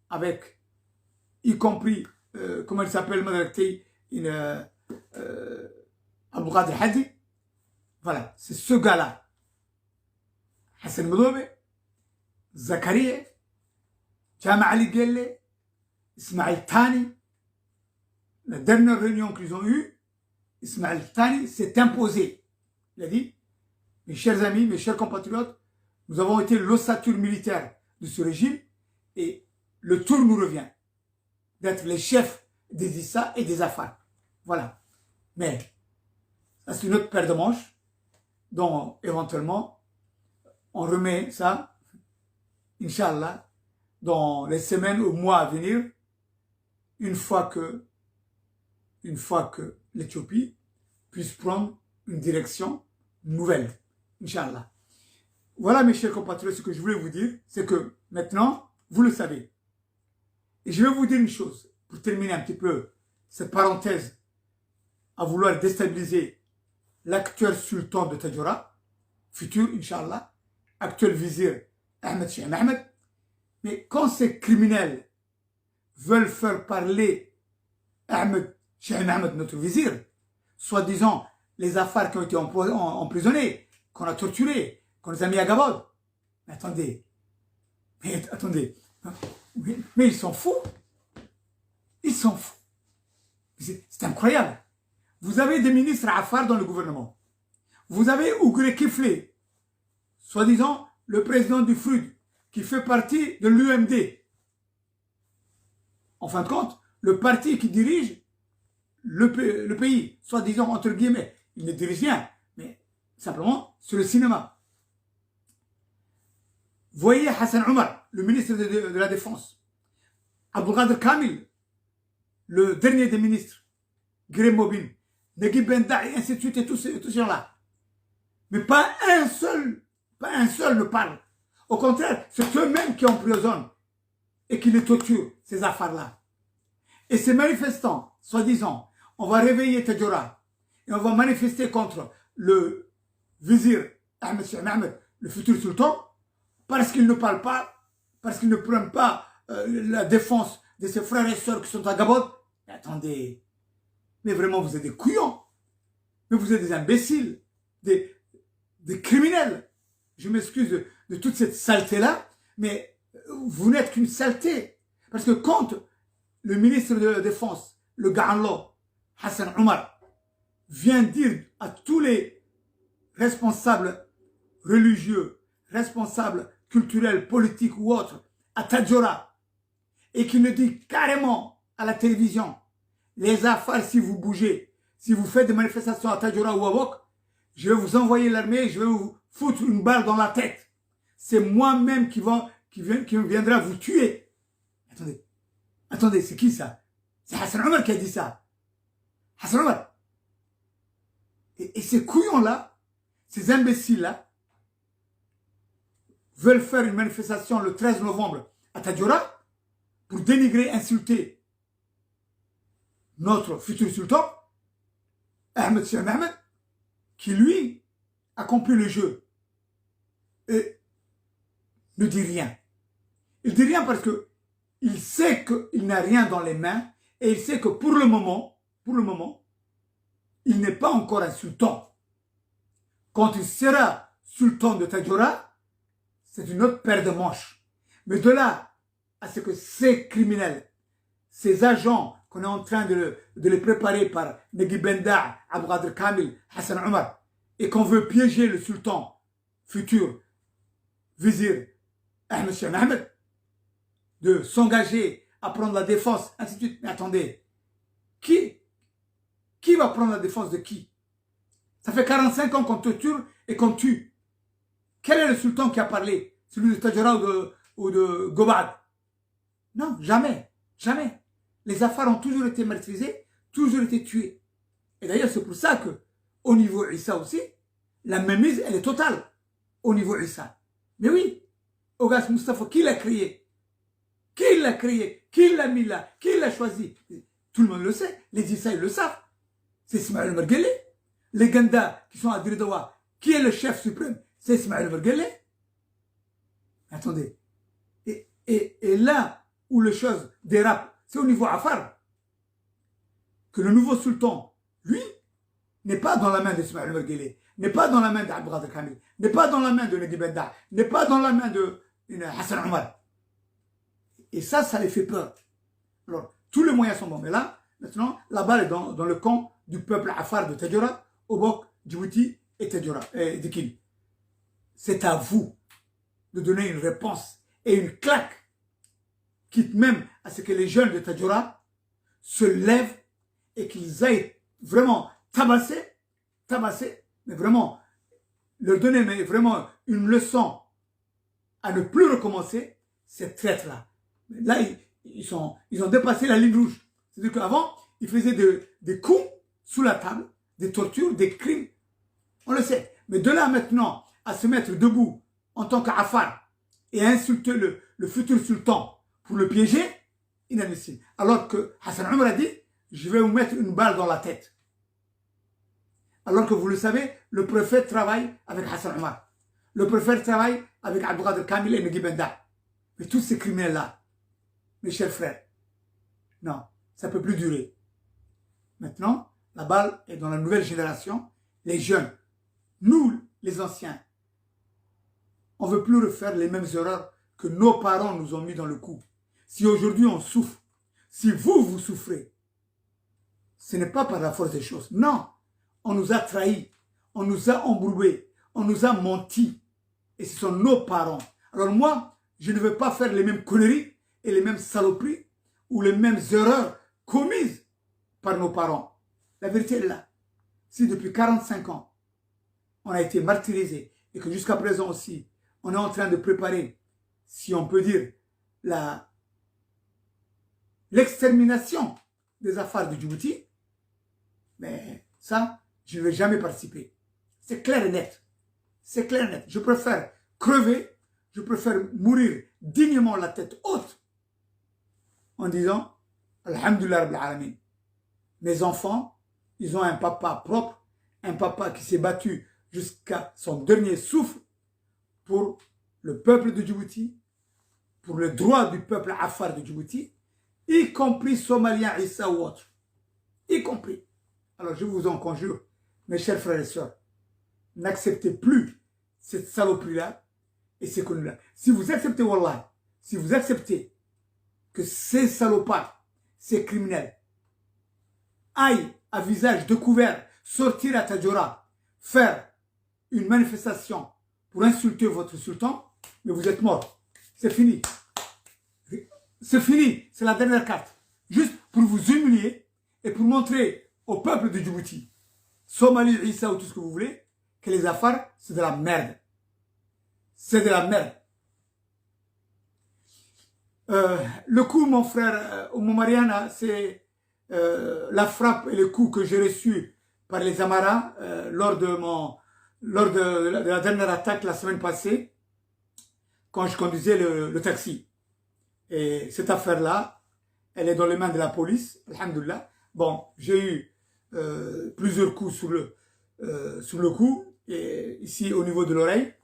avec, y compris, comment il s'appelle, Abou Qadir Hadi, voilà, c'est ce gars-là. Hassan Madobe, Zakaria, Jama Ali Guelleh, Ismaël Tani. La dernière réunion qu'ils ont eue, Ismaël Tani s'est imposé. Il a dit, mes chers amis, mes chers compatriotes, nous avons été l'ossature militaire de ce régime et le tour nous revient d'être les chefs des Issa et des Afar. Voilà. Mais ça, c'est une autre paire de manches dont éventuellement on remet ça, Inch'Allah, dans les semaines ou mois à venir, une fois que l'Éthiopie puisse prendre une direction nouvelle. Inch'Allah. Voilà mes chers compatriotes, ce que je voulais vous dire, c'est que maintenant, vous le savez. Et je vais vous dire une chose, pour terminer un petit peu cette parenthèse à vouloir déstabiliser l'actuel sultan de Tadjoura, futur, Inch'Allah, actuel vizir Ahmed Cheikh Ahmed. Mais quand ces criminels veulent faire parler Ahmed Cheikh Ahmed, notre vizir, soi-disant les affaires qui ont été emprisonnés, qu'on a torturés, qu'on les a mis à Gabod. Mais attendez, mais ils sont fous. Ils sont fous. C'est incroyable. Vous avez des ministres Afar dans le gouvernement. Vous avez Ougré Kiflé, soi-disant le président du FRUD, qui fait partie de l'UMD. En fin de compte, le parti qui dirige le pays, soi-disant entre guillemets, il ne dirige rien, mais simplement sur le cinéma. Voyez Hassan Omar, le ministre de la Défense. Abdul Qadir Kamil, le dernier des ministres, Gré Mobin, Negib Benda et ainsi de suite, et tous ces gens-là. Mais pas un seul ne parle. Au contraire, c'est eux-mêmes qui emprisonnent et qui les torturent, ces affaires-là. Et ces manifestants, soi-disant, on va réveiller Tadjoura et on va manifester contre le vizir Ahmed Cheikh Ahmed, le futur sultan, parce qu'ils ne parlent pas, parce qu'ils ne prennent pas la défense de ses frères et sœurs qui sont à Gabon. Mais attendez, mais vraiment vous êtes des couillons, mais vous êtes des imbéciles, des criminels. Je m'excuse de toute cette saleté-là, mais vous n'êtes qu'une saleté. Parce que quand le ministre de la Défense, le Ga'anlo, Hassan Omar, vient dire à tous les responsables religieux, responsables culturels, politiques ou autres, à Tadjoura, et qu'il le dit carrément à la télévision, les affaires, si vous bougez, si vous faites des manifestations à Tadjoura ou à Wok, je vais vous envoyer l'armée, je vais vous foutre une balle dans la tête. C'est moi-même qui viendra vous tuer. Attendez, c'est qui ça? C'est Hassan Omar qui a dit ça. Hassan Omar. Et ces couillons-là, ces imbéciles-là, veulent faire une manifestation le 13 novembre à Tadjoura pour dénigrer, insulter notre futur sultan, Ahmed Cheikh Ahmed, qui lui accomplit le jeu et ne dit rien. Il dit rien parce que il sait qu'il n'a rien dans les mains et il sait que pour le moment, il n'est pas encore un sultan. Quand il sera sultan de Tadjoura, c'est une autre paire de manches. Mais de là à ce que ces criminels, ces agents qu'on est en train de les préparer par Negib Benda, Abou Qader Kamil, Hassan Omar, et qu'on veut piéger le sultan futur, vizir Ahmed Cheikh Ahmed, de s'engager à prendre la défense, ainsi de suite. Mais attendez, qui va prendre la défense de qui? Ça fait 45 ans qu'on torture et qu'on tue. Quel est le sultan qui a parlé? Celui de Tadjoura ou de Gobad? Non, jamais. Les affaires ont toujours été maîtrisées, toujours été tuées. Et d'ailleurs, c'est pour ça que, au niveau Issa aussi, la mainmise, elle est totale. Au niveau Issa. Mais oui, Ogas Mustafa, qui l'a créé? Qui l'a créé? Qui l'a mis là? Qui l'a choisi? Tout le monde le sait. Les Issa, ils le savent. C'est Ismaël Mergueli. Les Ganda qui sont à Diridawa, qui est le chef suprême? C'est Ismaël Mergueli. Attendez. Et là où les choses dérapent, c'est au niveau Afar. Que le nouveau sultan, lui, n'est pas dans la main d'Ismaël Mergueli, n'est pas dans la main d'Abou Qader Kamil, n'est pas dans la main de Negib Benda, n'est pas dans la main de Hassan Omar. Et ça les fait peur. Alors, tous les moyens sont bons. Mais là, maintenant, la balle est dans le camp du peuple Afar de Tadjoura, Obok, Djibouti et Tadjoura, et Dikil. C'est à vous de donner une réponse et une claque, quitte même à ce que les jeunes de Tadjoura se lèvent et qu'ils aillent vraiment tabasser, mais vraiment leur donner vraiment une leçon à ne plus recommencer cette traite-là. Là, ils ont dépassé la ligne rouge. C'est-à-dire qu'avant, ils faisaient des coups sous la table, des tortures, des crimes. On le sait. Mais de là maintenant à se mettre debout en tant qu'Afar et à insulter le futur sultan pour le piéger, inadmissible. Alors que Hassan Omar a dit, je vais vous mettre une balle dans la tête. Alors que vous le savez, le préfet travaille avec Hassan Omar. Le préfet travaille avec Abou Qader Kamil et Negib Benda. Mais tous ces criminels-là, mes chers frères, non, ça ne peut plus durer. Maintenant, la balle est dans la nouvelle génération, les jeunes. Nous, les anciens, on ne veut plus refaire les mêmes erreurs que nos parents nous ont mis dans le coup. Si aujourd'hui on souffre, si vous souffrez, ce n'est pas par la force des choses. Non, on nous a trahis, on nous a embrouillés, on nous a menti. Et ce sont nos parents. Alors moi, je ne veux pas faire les mêmes conneries et les mêmes saloperies ou les mêmes erreurs commises par nos parents. La vérité est là. Si depuis 45 ans, on a été martyrisé et que jusqu'à présent aussi, on est en train de préparer, si on peut dire, l'extermination des affaires de Djibouti, mais ça, je ne vais jamais participer. C'est clair et net. C'est clair et net. Je préfère crever, je préfère mourir dignement la tête haute en disant Alhamdulillah Rabbil Alamin. Mes enfants, ils ont un papa propre, un papa qui s'est battu jusqu'à son dernier souffle pour le peuple de Djibouti, pour le droit du peuple Afar de Djibouti, y compris Somaliens, Issa ou autres. Y compris. Alors je vous en conjure, mes chers frères et sœurs, n'acceptez plus cette saloperie-là et ces conneries-là. Si vous acceptez, Wallah, si vous acceptez que ces salopards, ces criminels, aillent à visage découvert sortir à Tadjoura, faire une manifestation pour insulter votre sultan, mais vous êtes mort. C'est fini. C'est fini. C'est la dernière carte. Juste pour vous humilier et pour montrer au peuple de Djibouti, Somalie, Issa ou tout ce que vous voulez, que les affaires, c'est de la merde. C'est de la merde. Le coup, mon frère, mon Mariana, c'est la frappe et le coup que j'ai reçu par les Amaras lors de la dernière attaque la semaine passée, quand je conduisais le taxi. Et cette affaire-là, elle est dans les mains de la police, alhamdoulilah. Bon, j'ai eu plusieurs coups sur le cou, et ici au niveau de l'oreille.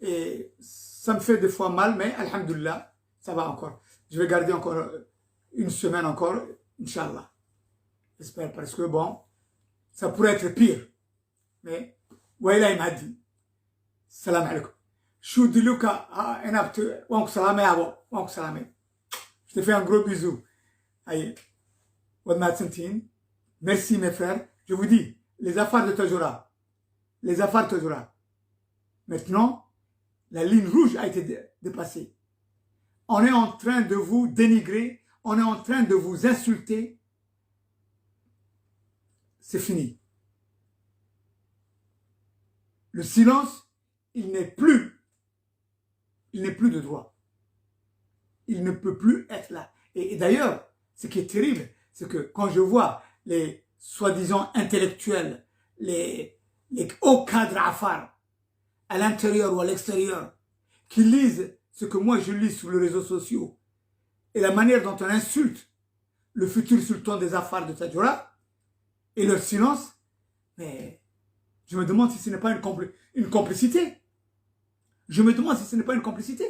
Et ça me fait des fois mal, mais alhamdoulilah, ça va encore. Je vais garder encore une semaine encore, Inch'Allah. J'espère, parce que bon, ça pourrait être pire. Mais, Waïla il m'a dit, salam alaikum. Choudilouka, wank salamé abo, wank salamé. Je te fais un gros bisou. Aïe. Merci mes frères. Je vous dis, les affaires de Tadjoura, les affaires de Tadjoura. Maintenant, la ligne rouge a été dépassée. On est en train de vous dénigrer, on est en train de vous insulter. C'est fini. Le silence, il n'est plus de droit. Il ne peut plus être là. Et d'ailleurs, ce qui est terrible, c'est que quand je vois les soi-disant intellectuels, les hauts cadres Afar, à l'intérieur ou à l'extérieur, qui lisent ce que moi je lis sur les réseaux sociaux, et la manière dont on insulte le futur sultan des Afar de Tadjoura, et leur silence, mais je me demande si ce n'est pas une complicité. Je me demande si ce n'est pas une complicité.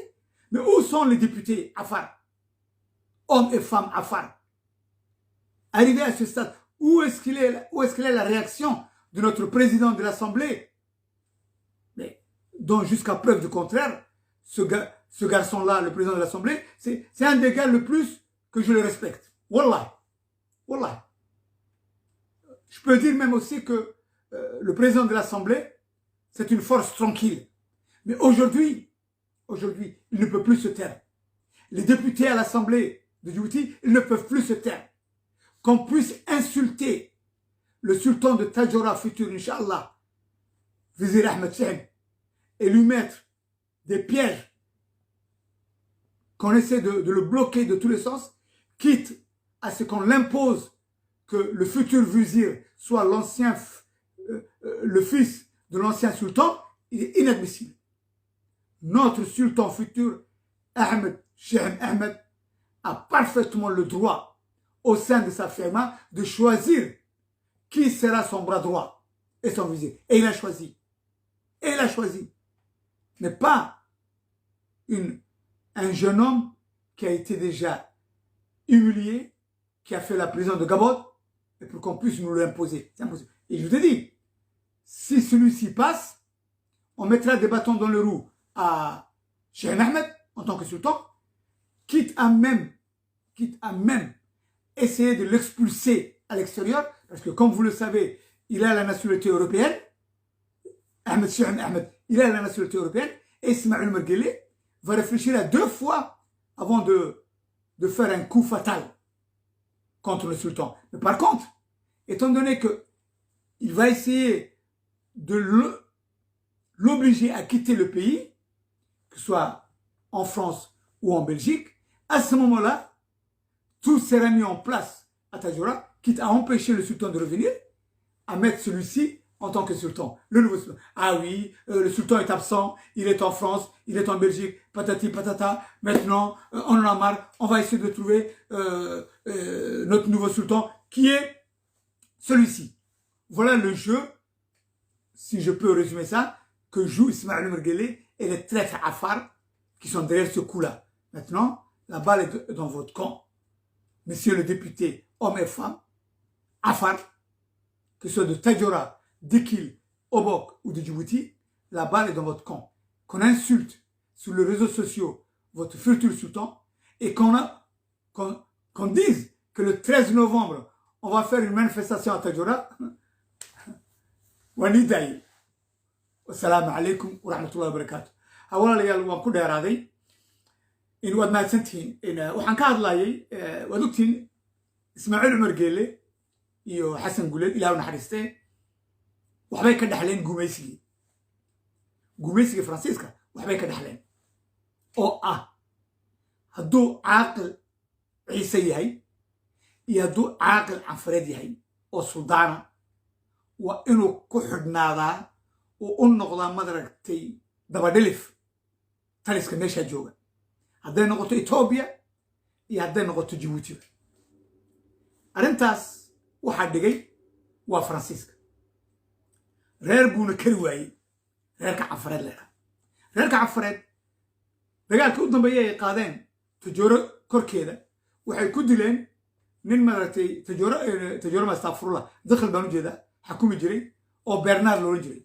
Mais où sont les députés Afar, hommes et femmes Afar? Arrivé à ce stade, où est-ce qu'elle est la réaction de notre président de l'Assemblée? Mais dont jusqu'à preuve du contraire, ce garçon-là, le président de l'Assemblée, c'est un des gars le plus que je le respecte. Wallah. Wallah. Je peux dire même aussi que le président de l'Assemblée, c'est une force tranquille. Mais aujourd'hui, il ne peut plus se taire. Les députés à l'Assemblée de Djibouti, ils ne peuvent plus se taire. Qu'on puisse insulter le sultan de Tadjoura futur, Inch'Allah, Vizir Ahmed Saïd, et lui mettre des pièges, qu'on essaie de le bloquer de tous les sens, quitte à ce qu'on l'impose que le futur vizir soit le fils de l'ancien sultan, il est inadmissible. Notre sultan futur, Ahmed Cheikh Ahmed, a parfaitement le droit, au sein de sa firma, de choisir qui sera son bras droit et son vizir. Et il a choisi. Et il a choisi. Mais pas un jeune homme qui a été déjà humilié, qui a fait la prison de Gabon, et pour qu'on puisse nous l'imposer. C'est impossible. Et je vous ai dit, si celui-ci passe, on mettra des bâtons dans le roue à Cheikh Ahmed, en tant que sultan, quitte à même essayer de l'expulser à l'extérieur, parce que comme vous le savez, il a la nationalité européenne, Ahmed Cheikh Ahmed, il a la nationalité européenne, et Ismaël Mergueli va réfléchir à 2 fois avant de faire un coup fatal contre le sultan. Mais par contre, étant donné qu'il va essayer de l'obliger à quitter le pays, que ce soit en France ou en Belgique, à ce moment-là, tout sera mis en place à Tadjoura quitte à empêcher le sultan de revenir, à mettre celui-ci en tant que sultan. Le nouveau sultan. Ah oui, le sultan est absent, il est en France, il est en Belgique, patati patata. Maintenant, on en a marre, on va essayer de trouver notre nouveau sultan qui est celui-ci. Voilà le jeu, si je peux résumer ça, que joue Ismaël Merguele et les traîtres Afar qui sont derrière ce coup-là. Maintenant, la balle est dans votre camp. Messieurs les députés, hommes et femmes, Afar, que ce soit de Tadjoura, d'Ekil, Obok ou de Djibouti, la balle est dans votre camp. Qu'on insulte sur les réseaux sociaux votre futur sultan et qu'on dise que le 13 novembre, on va faire une manifestation à Tadjoura. Wanidaï. Assalamu alaikum wa rahmatullahi wa barakatuh. Awala yal waan ku dheeraaday in waad mahadsantihiin waxaan ka hadlayay waad ogtiin Ismaaciil Cumar Geele iyo Xasan Guleed Ilaahu naxariistee waxbay ka dhaxleen gumaysigii Faransiiska waxbay ka dhaxleen oo hadduu caaqil ciise yahay iyo hadduu caaqil canfareed yahay oo suldaana waa inuu ku xidhnaadaa oo u noqdaa madaragtay dabadhilif taliska meeshaa jooga hadday noqoto Ethiopia iyo hadday noqoto Djibouti arrintaas waxaa dhigay waa Faransiiska reer buuna kari waayey reerka canfareed leedahay reerka canfareed dagaalkii u dambeeyay ay qaadeen Tajooro korkeeda waxay ku dileen nin madaragtay Tajooro ma astaghfirullah dakhal baan u jeedaa xakumi jiray oo Bernard loolan jiray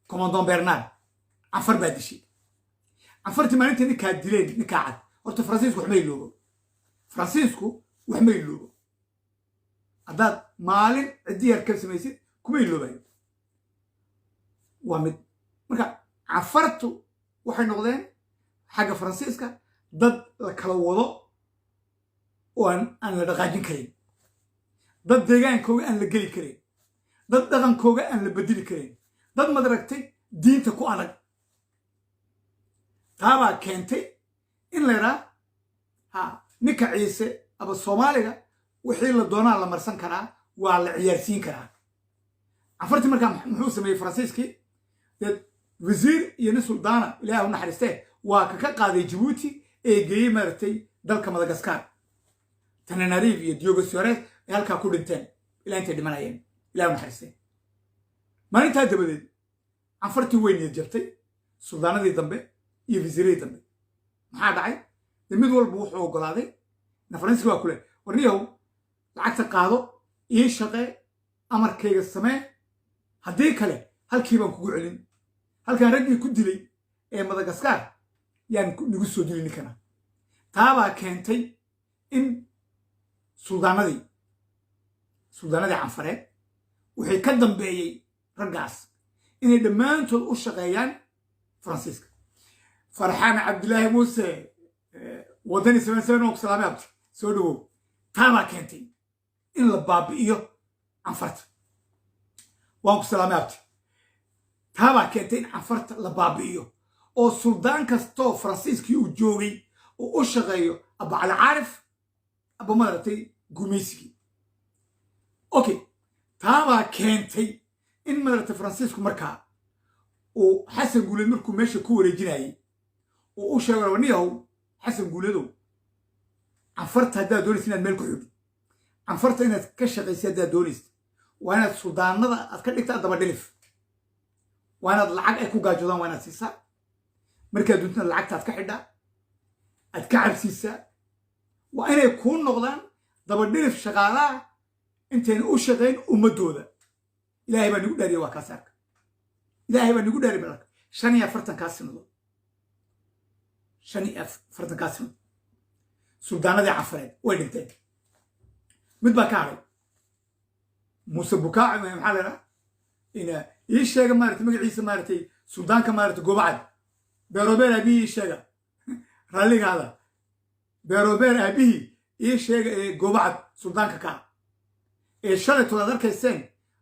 commandant Bernard canfar baa dishay canfartii maalintii ninkaa dileen ninkaa cad horta Faransiisku wax ma iloobo Faransiisku wax ma iloobo haddaad maalin ciddi yar ka samaysid kuma iloobayo waa mid marka canfartu waxay noqdeen xagga Faransiiska dad la kala wado oo aan la dhaqaajin karin dad deegaankooga aan la geli karin dad dhaqankooga aan la bedeli karin dad madaragtay diinta ku adag taabaa keentay in la yidhaa ninka ciise aba Soomaaliga wixii la doonaa la marsan karaa waa la ciyaarsiin karaa canfartii markaa muxuu sameeyey Faransiiskii dad wasiir iyo nin suldaana Ilaahay u naxariistee waa ka qaaday Djibouti ee geeyey maaragtay dalka Madagascar Tananarive iyo Diogo Suarez ay halkaa ku dhinteen ilaa intay dhimanayeen Ilaahay u naxariistee maalintaa dabadeed canfartii way niyad jabtay suldaanadii dambe iyo wasiiradii dambe maxaa dhacay mid walba wuxuu ogolaaday na Faransiiska waa kule warniyow lacagta qaado ii shaqee amarkayga samee haddii kale halkii baan kugu celin halkaan raggii ku dilay ee Madagascar yaan nagu soo dilin ninkana taabaa keentay in suldaanadii canfareed wixii ka dambeeyey raggaas inay dhammaantood u shaqeeyaan Faransiiska Farxaan Cabdilaahi Muuse wadani 77 oo salaamay abti soo dhawow taabaa keentay in la baabi'iyo canfarta waan ku salaamay abti taabaa keentay in canfarta la baabi'iyo oo suldaan kastoo Faransiiskii uu joogay oo u shaqeeyo aba Cali Caarif aba madaragtay gumaysigii okay taabaa keentay in madaragtay Faransiisku markaa uu Xasan Guuleed markuu meesha ku wareejinayay oo u sheegay waniyow Xasan Guuleedow canfarta haddaad doonaysa inaad meel ku xidho canfarta inaad ka shaqaysa haddaad doonaysa waa inaad suldaanada aad ka dhigtaa dabadhilif waa inaad lacag ay ku gaajoodaan waa inaad siisaa markaad duntana lacagta aad ka xidhaa aad ka cabsiisaa waa inay kuu noqdaan dabadhilif shaqaalaha intayna u shaqayn ummadooda ilaahay baa nagu dhaariya waa kaas arka ilaahay baa nagu dhaariya balka 45 sanadood 45 sanadood suldaanadii canfareed way dhinteen mid baa ka haray Muuse Bukaaci maxaa la yidhaha ina ii sheega maaragtay magaciisa maaragtay suldaanka maaragtay Gobacad beerobeer aabihii ii sheega raalligaada beerobeer aabihii ii sheega ee Gobacad suldaanka ka ee shalay tolaad arkayseen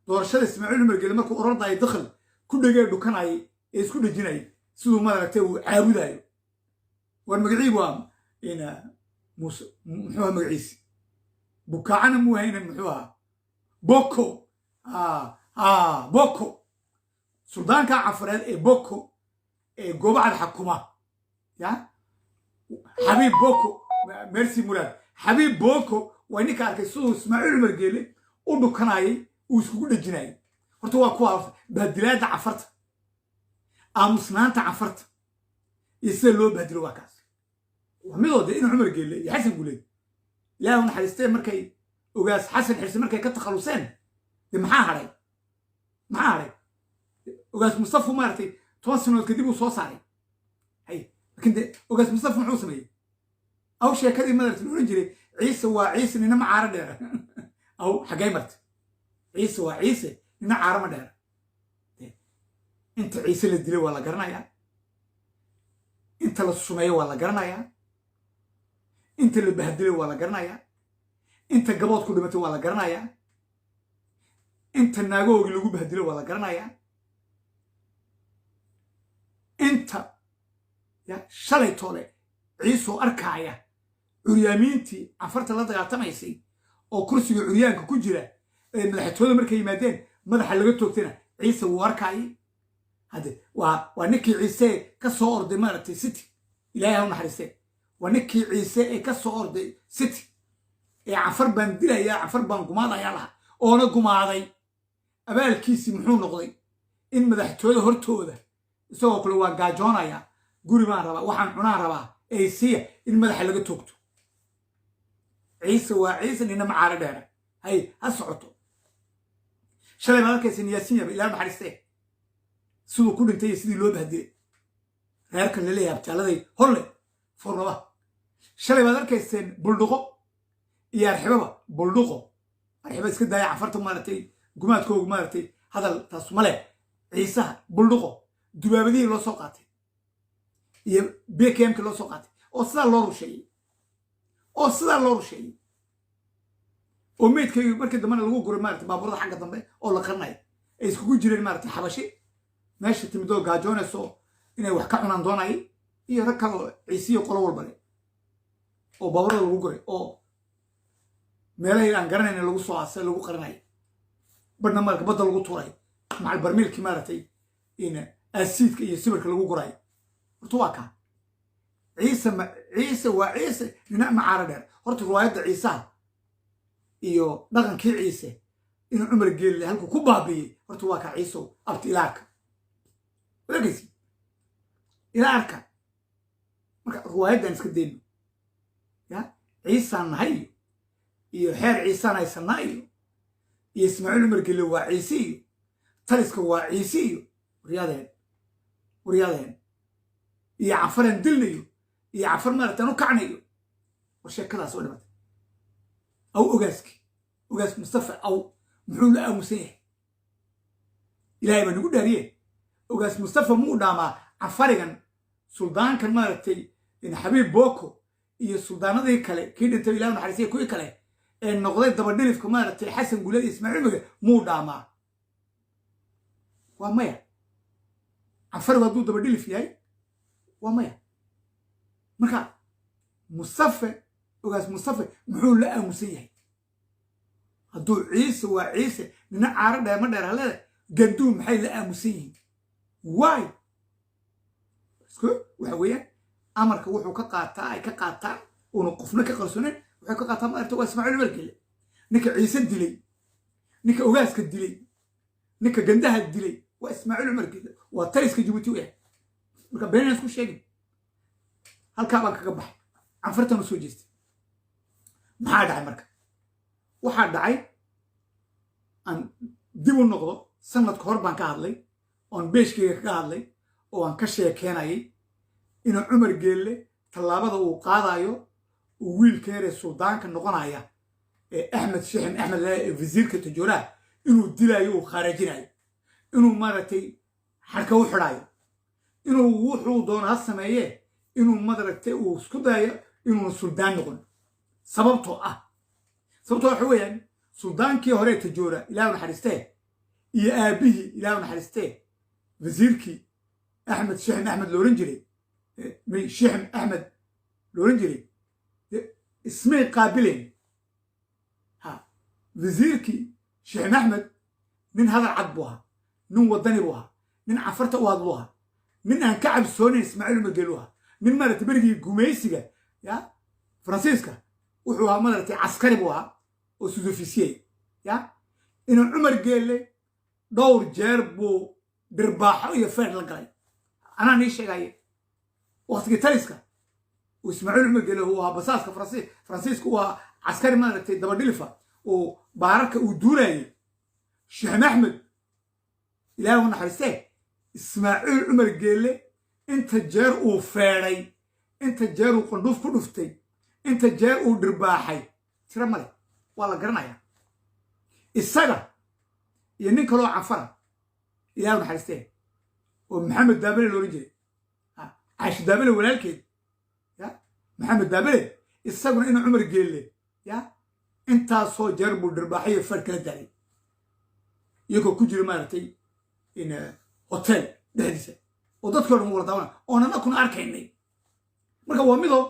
doorashada Ismaaciil Cumar Geele markuu orodayay dakhal ku dhagay dhukanayay ee isku dhajinayay siduu maaragtay uu caabudayo war magacii waa ina Muuse muxuu magaciisi Bukaacana muu hayna muxuu ahaa بوكو بوكو سلطان كعفرات بوكو جوبع الحكومة يا حبيب بوكو ميرسي مراد حبيب بوكو وينك أركسو اسماعيل مرجلي ودو كناي وسكون الجناي هرتوا كوا بدلات عفرت أمسنان عفرت يسلو بدلوا كاس وميلو ده إنه عمر جلي يحسن قولي لا هون حلستين مركي وقاس حسن حسن مركي كتخلصين دي محاري وقاس مصطفى مارتي توصلوا الكذب وصوص عليه هي لكن ده وقاس مصطفى معوسمي أو شيء كذي مدرت الأورنجري عيسى وعيسى إنما عارض أو حاجة مرت عيسى وعيسى إنما عارض مدار أنت عيسى اللي تدري ولا قرنا يا أنت اللي السمية ولا قرنا يا أنت اللي بهدلي ولا قرنا يا أنت قبض كل متى ولا قرنا يا أنت الناقوق اللي بهدلي ولا قرنا يا أنت يا شلي طولي عيسى أركايا عريامينتي عفرت الله دقاتميسي أو كرسي عريانك كجرة مدحتوده markay yimaadeen madaxa laga toogtana ciise wuu arkay hade waa ninkii ciise ka soo orday maartay city ilaahay u naxariistay waa ninkii ciise ka soo orday city afar baan dilaya afar baan gumaadaya laha oo na gumaaday abaalkiisi muxuu noqday in madaxtooyada hortooda isagoo kale waa gaajoonaya guri baan rabaa waxaan cunaan rabaa siya in madaxa laga toogto ciise waa ciise nina macaara dheer hay ha socoto shalay ma arkaysan yaasiin yaba ilaa naxariistay sidoo ku dhintay sidii loo bahdilay reerkan la leeyahay abtaaladay horle fornaba shalay ma arkaysan bulduqo iyo arxibaba bulduqo arxiba iska daaya afarta maartay gumaadkoogu maartay hadal taas male ciisaha bulduqo dubaabadii loo soo qaatay iyo BKM loo soo qaatay oo sidaa loo rusheeyay oo meedkay markii dambe lagu guray maartay baabuurada xagga dambe oo la qarnay ay isku jireen maartay xabashi meesha timidoo gaajoonayso inay wax ka cunaan doonay iyo rag kale ciisiyo qolo walba oo baabuurada lagu guray oo meelaha aan garanayna lagu soo aasay lagu qarnay badna marka badda lagu tuuray macal barmiilkii maartay in asiidka iyo sibirka lagu guray horta waa ka ciise waa ciise nina macaara dheer horta riwaayadda ciisaha iyo dhaqankii ciise inuu cumar geelle halku ku baabiyey horta waa ka ciiso abti ilaarka walaagaysi ilaarka marka riwaayaddan iska dayno ya ciisaan nahay iyo xeer ciisaan haysanaa iyo ismaaciil cumar geelle waa ciise iyo taliska waa ciise iyo waryadeen iyo cafaran dilnayo iyo cafar maaratan u kacnayo war sheekadaas oo dhimatay أو أوغاس مصطفى أو محول أو مسيح إلهي ما نقول داريه أوغاس مصطفى مو داما عفارغان سلطان كان مارتي إن حبيب بوكو إيه السلطانة دي كالي كيد انتو إلهي ونحرسيه كوي كالي إن نقضي دبردنف كمارتي حسن قولي إسماعيل مو داما ومايا عفارغ دو دبردنف ياي ومايا مركا مصطفى وقاس مصطفى محول لا مسيح هدو عيسى وعيسى ننا عارض ما دار هلا قندوم محي لا مسيح واي اسكو وحويا امرك وحو كقاطا ونقفنا كقرسونين وحو كقاطا ما ارتو اسماعيل المركل نك عيسى دلي نك اوغاس كدلي نك قندها دلي واسماعيل المركل وتريس كجبتي ويه marka been isku sheegin halka baan kaga baxay anfartan soo jeestay maxaa dhacay marka waxaa dhacay aan dib u noqdo sanadka hor baan ka hadlay oon beeshkayga ka hadlay oo aan ka sheekeynayay inuu cumar geelle tallaabada uu qaadayo uu wiilkeere suldaanka noqonaya axmed sheekh axmed wasiirka tijoora inuu dilayo uu khaarajinayo inuu maaragtay xarka u xidhayo inuu wuxuu doono ha sameeye inuu maaragtay uu isku dayo inuu suldaan noqon sababtoo waxa weeyaan suldaankii hore tijoora ilaahu naxariistee iyo aabihii ilaahu naxariistee wasiirkii axmed sheekh axmed looran jiray sheekh axmed looran jiray ismay qaabileen ha wasiirkii sheekh axmed nin hadal cad buu ahaa nin wadani buu ahaa nin cafarta u hadluu ahaa nin aan ka cabsoonayn ismaaciil umar geelu ahaa nin maaragtay berigii gumaysiga ya faransiiska wuxuu ahaa maaragtay caskari buu ahaa oo sudofisiye ya inuu cumar geelle dhowr jeer buu dhirbaaxo iyo feer la galay anaa nii sheegaye waqtigii taliska uu ismaaciil umar geelle uu ahaa basaaska faransiiska uu ahaa caskari maaragtay dabadhilifa oo baararka uu duulayay sheekh axmed ilaahay u naxariistee ismaaciil cumar geelle inta jeer uu feedhay inta jeer uu qandhuuf ku dhuftay inta jeer uu dhirbaaxay tira male waa la garanayaa isaga iyo nin kaloo canfara ilaahay u naxariistee oo maxamed daabele looran jiray caashi daabele walaalkeed ya maxamed daabele isaguna inuu cumar geelle ya intaasoo jeer buu dhirbaaxayo feer kala daalay iyagoo ku jira maaragtay in hotel dhexdiisa oo dadkii dhan wala daawana oonana kuna arkaynay marka waa midoo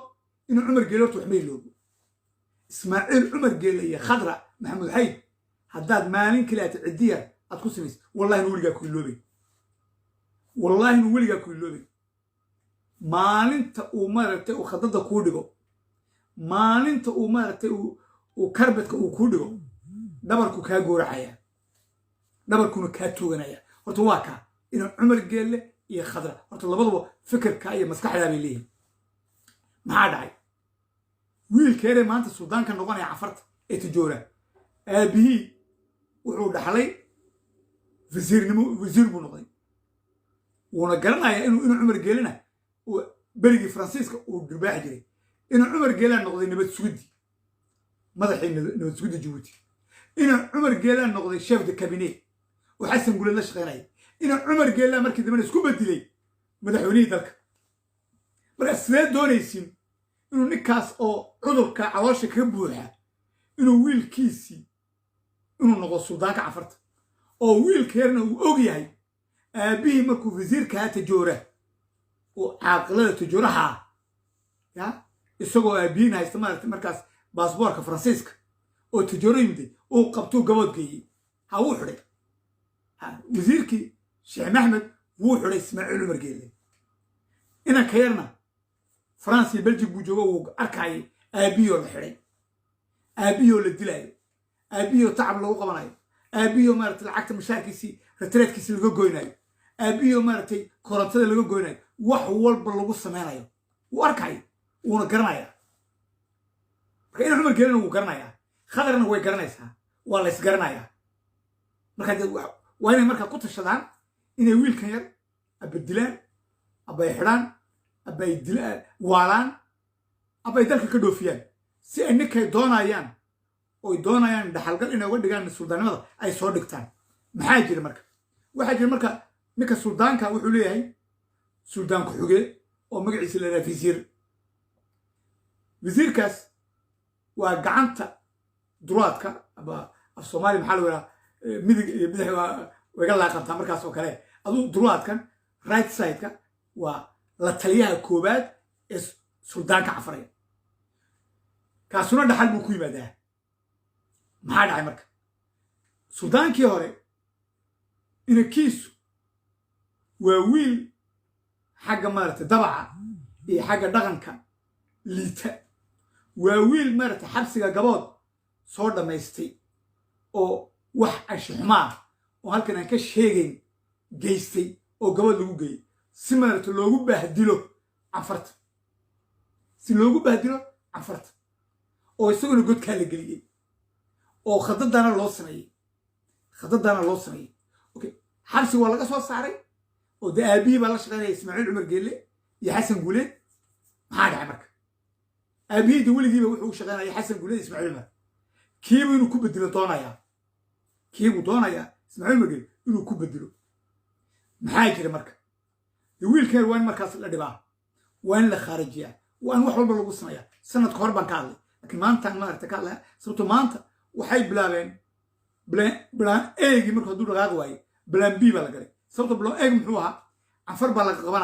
inuu cumar geelle horta wax mayloogo ismaaciil cumar geelle iyo khadra maxamuud xayd haddaad maalin kale aad ciddiya aad ku samaysa wallahi inu weligaa ku iloobay wallahi inu weligaa ku iloobay maalinta uu maaragtay uu khadada kuu dhigo maalinta uu maaragtay uu karbadka uu kuu dhigo dhabarku kaa gooracaya dhabarkuna kaa tooganaya horta waa kaa inuu cumar geelle iyo khadra horta labaduba fikirka iyo maskaxdaa bay leeyihin maxaa dhacay wiilkeeree maanta suldaanka noqonaya cafarta ee tijoora aabihii wuxuu dhaxlay wasiir buu noqday wuuna garanayaa inuu cumar geelena berigii faransiiska uu dhirbaaxi jiray inuu cumar geelaa noqday nabad sugiddi madaxii nabad sugidda jabuuti inuu cumar geelaa noqday chef de cabinet oo xasan guleed la shaqaynaya inuu cumar geelaa markii dambena isku bedilay madaxweynihii dalka markaa sidee doonaysiin inuu ninkaas oo cudurka caloosha kaga buuxa inuu wiilkiisii inuu noqdo suldaanka cafarta oo wiilkeerna uu og yahay aabihii markuu wasiirkaa tajoora oo caaqilada tajooraha ya isagoo aabihiin haysta maaragtay markaas baasboorka faransiiska oo tajooro yimiday uu qabtuu gabood geeyey ha wuu xidhay wasiirkii sheekh axmed wuu xidhay ismaaciil cumar geelle inanka yarna France iyo Belgium buu joogo uu arkayay aabiyoo la xidhay aabiyoo la dilaayo aabiyoo tacab lagu qabanayo aabiyoo maaragtay lacagta mushaarkiisii retreetkiisii laga goynayo aabiyoo maaragtay korontada laga goynayo wax walba lagu sameynayo wuu arkayo wuuna garanayaa marka ina cumar geelena wuu garanayaa khadarna way garanaysaa waa la isgaranayaa marka waa inay markaa ku tashadaan inay wiilkan yar abadilaan abay xidhaan abay dilaan waalaan abay dalka ka dhoofiyaan si ay ninkay doonayaan oy doonayaan dhaxalgal inay uga dhigaan suldaannimada ay soo dhigtaan maxaa jira marka waxaa jira marka ninka suldaanka wuxuu leeyahay suldaanku xuge oo magaciisa la yidhaha wasiir wasiirkaas waa gacanta duraadka aba af soomaaliya maxaa lagu yidhaha midig iyo bidix way ga laaqabtaa markaas oo kale aduu duraadkan right sideka waa la taliyaha koobaad ee suldaanka cafaraya kaasuna dhaxal buu ku yimaadaa maxaa dhacay marka suldaankii hore inankiisu waa wiil xagga maaragtay dabaca iyo xagga dhaqanka liita waa wiil maaragtay xabsiga gabood soo dhammaystay oo wax ashixumaa oo halkan aan ka sheegayn geystay oo gabood lagu geeyey si maaragtay loogu bahdilo canfarta si loogu bahdilo canfarta oo isaguna godkaa la geliyey oo khadadaana loo sameeyey okay xabsi waa laga soo saaray oo dee aabihii baa la shaqaynaya ismaaciil cumar geelle iyo xasan guleed maxaa dhacay marka aabihii de weligiiba wuxuu u shaqaynaya xasan guleed ismaaciil cumar kiibu inuu ku bedilo doonayaa ismaaciil cumar geelle inuu ku bedilo maxaa jira marka de wiilkeer waa in markaas la dhibaa waa in la khaarijiyaa waa in wax walba lagu sameeyaa sanadka hor baan ka hadlay laakiin maantaan maaragta ka hadlaya sababto maanta waxay bilaabeen bilaan eegii markuu hadduu dhaqaaqi waaye bilaan b baa la galay sababto bilaan eeg muxuu ahaa canfar baa laga qabanaya